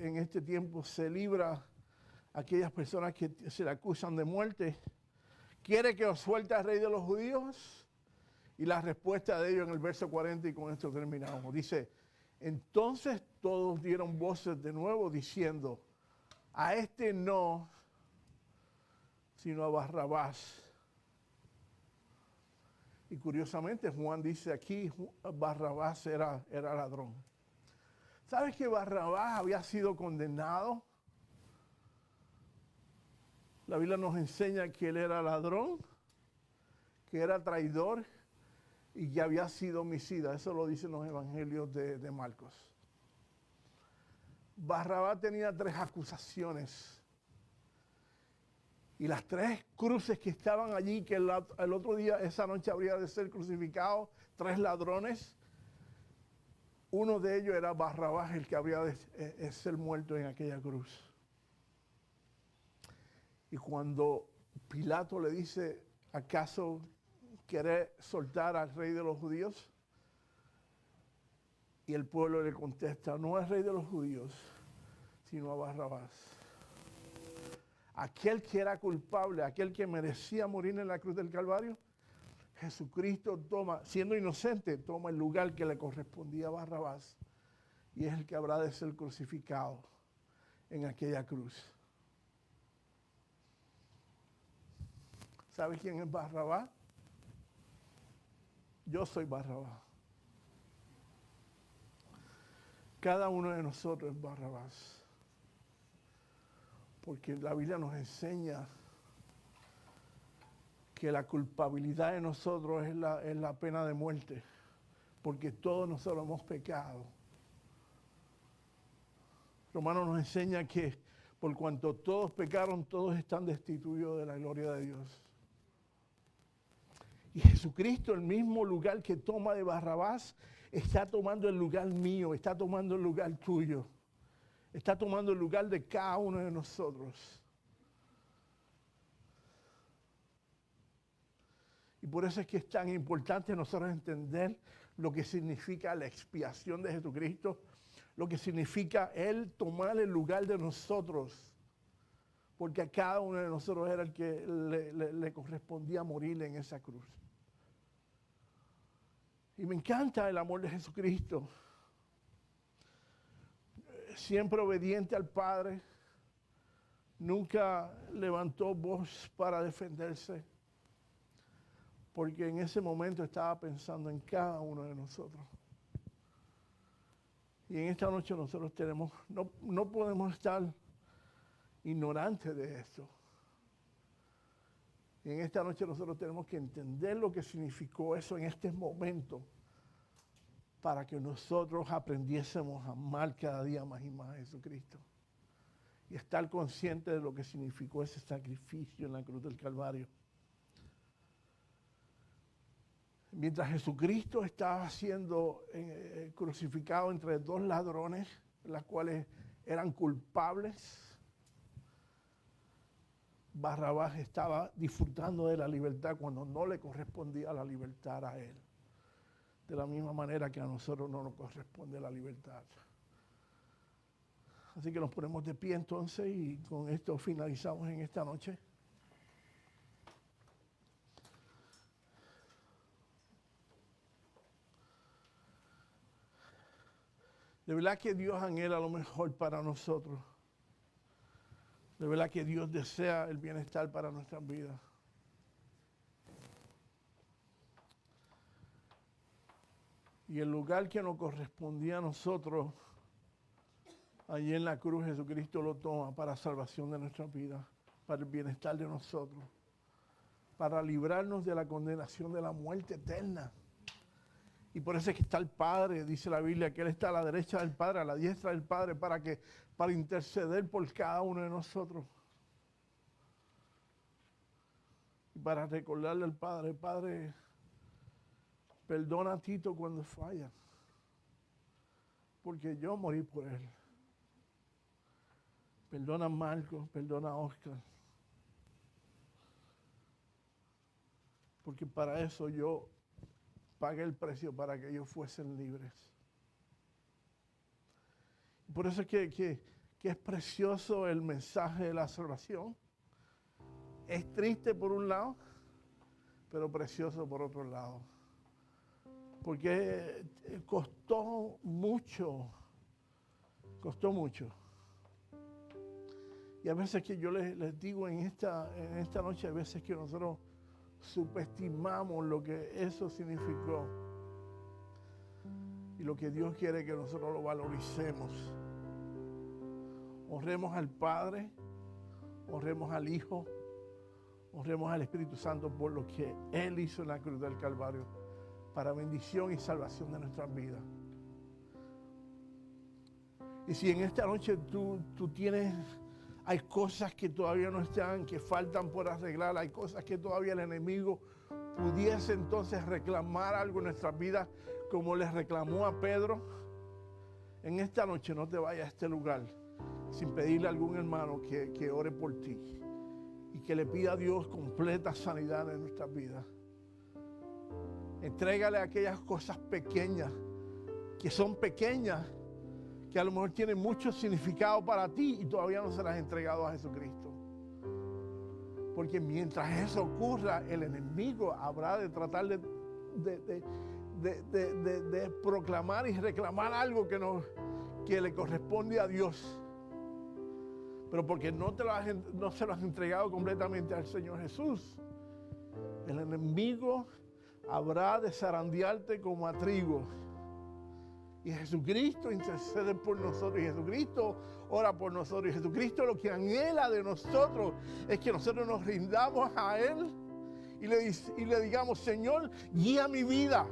en este tiempo se libra a aquellas personas que se le acusan de muerte. ¿Quiere que os suelte al rey de los judíos? Y la respuesta de ellos en el verso 40, y con esto terminamos, dice, entonces todos dieron voces de nuevo diciendo, a este no, sino a Barrabás. Y curiosamente Juan dice aquí, Barrabás era ladrón. ¿Sabes que Barrabás había sido condenado? La Biblia nos enseña que él era ladrón, que era traidor y que había sido homicida. Eso lo dicen los evangelios de Marcos. Barrabás tenía 3 acusaciones. Y las 3 cruces que estaban allí, que el otro día, esa noche habría de ser crucificado, 3 ladrones. Uno de ellos era Barrabás, el que habría de ser muerto en aquella cruz. Y cuando Pilato le dice, ¿acaso quiere soltar al rey de los judíos? Y el pueblo le contesta, no al rey de los judíos, sino a Barrabás. Aquel que era culpable, aquel que merecía morir en la cruz del Calvario, Jesucristo toma, siendo inocente, toma el lugar que le correspondía a Barrabás y es el que habrá de ser crucificado en aquella cruz. ¿Sabe quién es Barrabás? Yo soy Barrabás. Cada uno de nosotros es Barrabás. Porque la Biblia nos enseña que la culpabilidad de nosotros es la pena de muerte. Porque todos nosotros hemos pecado. Romanos nos enseña que por cuanto todos pecaron, todos están destituidos de la gloria de Dios. Y Jesucristo, el mismo lugar que toma de Barrabás, está tomando el lugar mío, está tomando el lugar tuyo. Está tomando el lugar de cada uno de nosotros. Y por eso es que es tan importante nosotros entender lo que significa la expiación de Jesucristo, lo que significa Él tomar el lugar de nosotros. Porque a cada uno de nosotros era el que le correspondía morir en esa cruz. Y me encanta el amor de Jesucristo. siempre obediente al Padre, nunca levantó voz para defenderse, porque en ese momento estaba pensando en cada uno de nosotros. Y en esta noche nosotros no podemos estar ignorantes de esto. Y en esta noche nosotros tenemos que entender lo que significó eso en este momento, para que nosotros aprendiésemos a amar cada día más y más a Jesucristo. Y estar conscientes de lo que significó ese sacrificio en la cruz del Calvario. Mientras Jesucristo estaba siendo crucificado entre dos ladrones, las cuales eran culpables, Barrabás estaba disfrutando de la libertad cuando no le correspondía la libertad a él. De la misma manera que a nosotros no nos corresponde la libertad. Así que nos ponemos de pie entonces y con esto finalizamos en esta noche. De verdad que Dios anhela lo mejor para nosotros. De verdad que Dios desea el bienestar para nuestras vidas. Y el lugar que nos correspondía a nosotros, allí en la cruz, Jesucristo lo toma para salvación de nuestras vidas, para el bienestar de nosotros, para librarnos de la condenación de la muerte eterna. Y por eso es que está el Padre, dice la Biblia, que Él está a la derecha del Padre, a la diestra del Padre, para interceder por cada uno de nosotros. Y para recordarle al Padre, Padre, perdona a Tito cuando falla, porque yo morí por él. Perdona a Marcos, perdona a Oscar, porque para eso yo pagué el precio, para que ellos fuesen libres. Por eso es que es precioso el mensaje de la salvación. Es triste por un lado, pero precioso por otro lado. Porque costó mucho. Y a veces que yo les digo en esta noche, a veces que nosotros subestimamos lo que eso significó. Y lo que Dios quiere que nosotros lo valoricemos. Honremos al Padre, honremos al Hijo, honremos al Espíritu Santo por lo que Él hizo en la cruz del Calvario, para bendición y salvación de nuestras vidas. Y si en esta noche tú hay cosas que todavía no están, que faltan por arreglar, hay cosas que todavía el enemigo pudiese entonces reclamar algo en nuestras vidas, como les reclamó a Pedro, en esta noche no te vayas a este lugar sin pedirle a algún hermano que ore por ti y que le pida a Dios completa sanidad en nuestras vidas. Entrégale aquellas cosas pequeñas, que son pequeñas, que a lo mejor tienen mucho significado para ti y todavía no se las has entregado a Jesucristo. Porque mientras eso ocurra, el enemigo habrá de tratar de proclamar y reclamar algo que le corresponde a Dios. Pero porque no se lo has entregado completamente al Señor Jesús, el enemigo habrá de zarandearte como a trigo. Y Jesucristo intercede por nosotros, y Jesucristo ora por nosotros, y Jesucristo lo que anhela de nosotros es que nosotros nos rindamos a Él y le digamos: Señor, guía mi vida,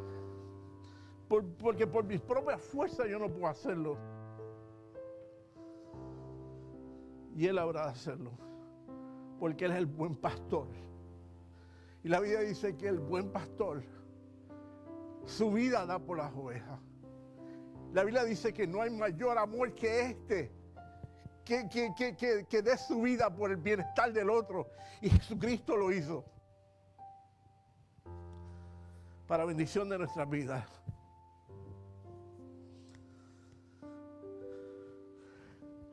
porque por mis propias fuerzas yo no puedo hacerlo. Y Él habrá de hacerlo, porque Él es el buen pastor. Y la Biblia dice que el buen pastor su vida da por las ovejas. La Biblia dice que no hay mayor amor que este, que dé su vida por el bienestar del otro. Y Jesucristo lo hizo para bendición de nuestras vidas.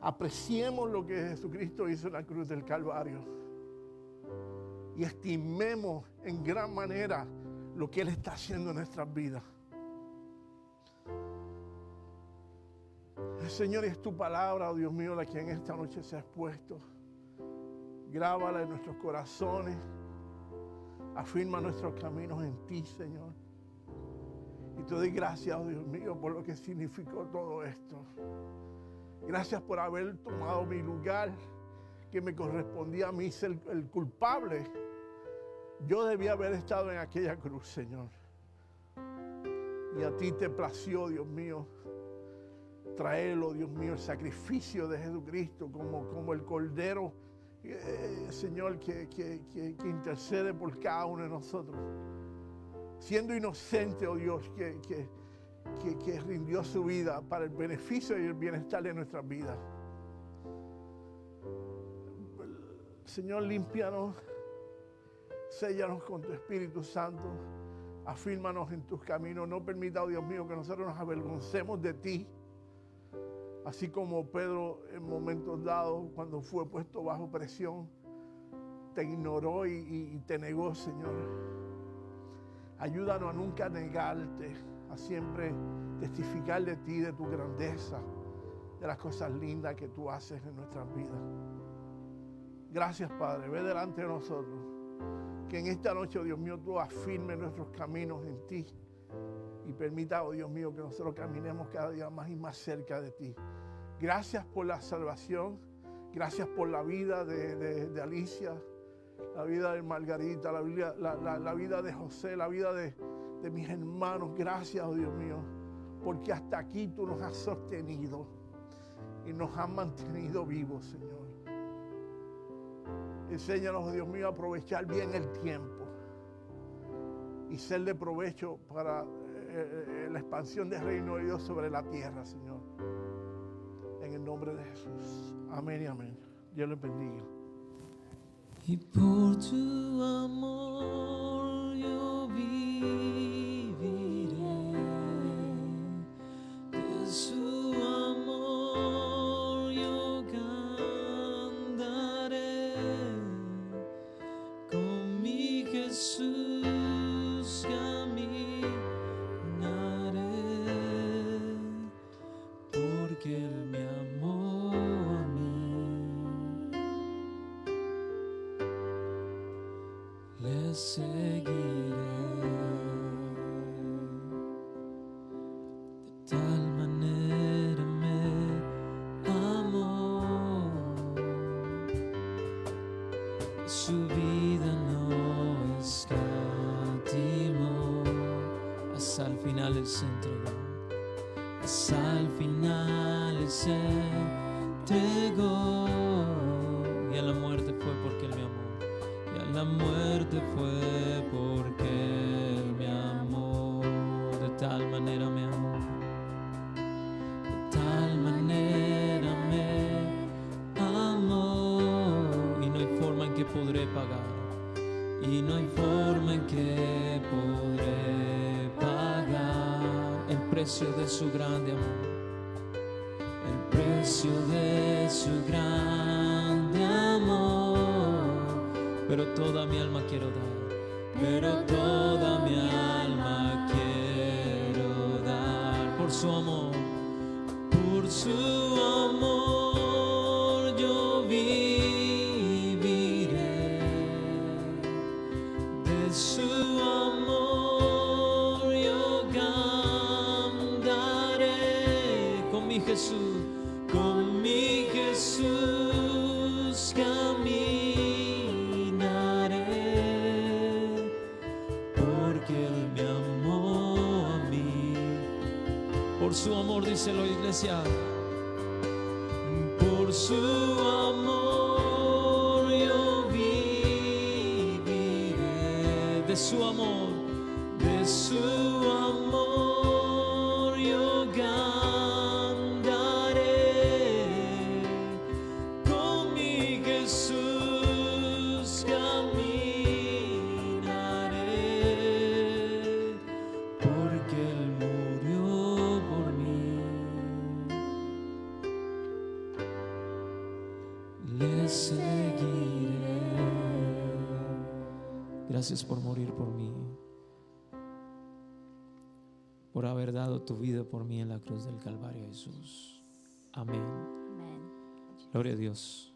Apreciemos lo que Jesucristo hizo en la cruz del Calvario y estimemos en gran manera lo que Él está haciendo en nuestras vidas. Señor, es tu palabra, oh Dios mío, la que en esta noche se ha expuesto. Grábala en nuestros corazones. Afirma nuestros caminos en ti, Señor. Y te doy gracias, oh Dios mío, por lo que significó todo esto. Gracias por haber tomado mi lugar, que me correspondía a mí ser el culpable. Yo debía haber estado en aquella cruz, Señor. Y a ti te plació, Dios mío, traerlo, Dios mío, el sacrificio de Jesucristo como el Cordero, Señor, que intercede por cada uno de nosotros. Siendo inocente, oh Dios, que rindió su vida para el beneficio y el bienestar de nuestras vidas. Señor, límpianos, séllanos con tu Espíritu Santo, afírmanos en tus caminos. No permita, oh Dios mío, que nosotros nos avergoncemos de ti, así como Pedro en momentos dados, cuando fue puesto bajo presión, te ignoró y te negó, Señor. Ayúdanos a nunca negarte, a siempre testificar de ti, de tu grandeza, de las cosas lindas que tú haces en nuestras vidas. Gracias, Padre. Ve delante de nosotros. Que en esta noche, oh Dios mío, tú afirmes nuestros caminos en ti. Y permita, oh Dios mío, que nosotros caminemos cada día más y más cerca de ti. Gracias por la salvación. Gracias por la vida de Alicia, la vida de Margarita, la vida de José, la vida de mis hermanos. Gracias, oh Dios mío, porque hasta aquí tú nos has sostenido y nos has mantenido vivos, Señor. Enséñanos, oh Dios mío, a aprovechar bien el tiempo y ser de provecho para la expansión del reino de Dios sobre la tierra, Señor. En el nombre de Jesús. Amén y amén. Dios les bendiga. Y por tu amor yo viviré, de su amor yo cantaré, con mi Jesús caminaré, porque Él me amó a mí. Le seguiré, de tal manera me amó, su vida no escatimó, hasta el final Él se entregó, hasta el final Él se entregó, y a la muerte fue porque Él me amó. La muerte fue porque Él me amó, de tal manera me amó, de tal manera me amó, y no hay forma en que podré pagar, y no hay forma en que podré pagar el precio de su grande amor, el precio de su grande amor. Pero toda mi alma quiero dar, pero toda mi alma quiero dar por su amor, por su amor yo viviré, de su amor yo cantaré, con mi Jesús, con mi Jesús caminaré. Por su amor, dice la iglesia, por su amor yo viviré, de su amor yo cantaré, con mi Jesús caminaré, porque Él murió por mí. Le seguiré. Gracias por morir por mí, por haber dado tu vida por mí en la cruz del Calvario, Jesús. Amén. Amén. Gloria a Dios.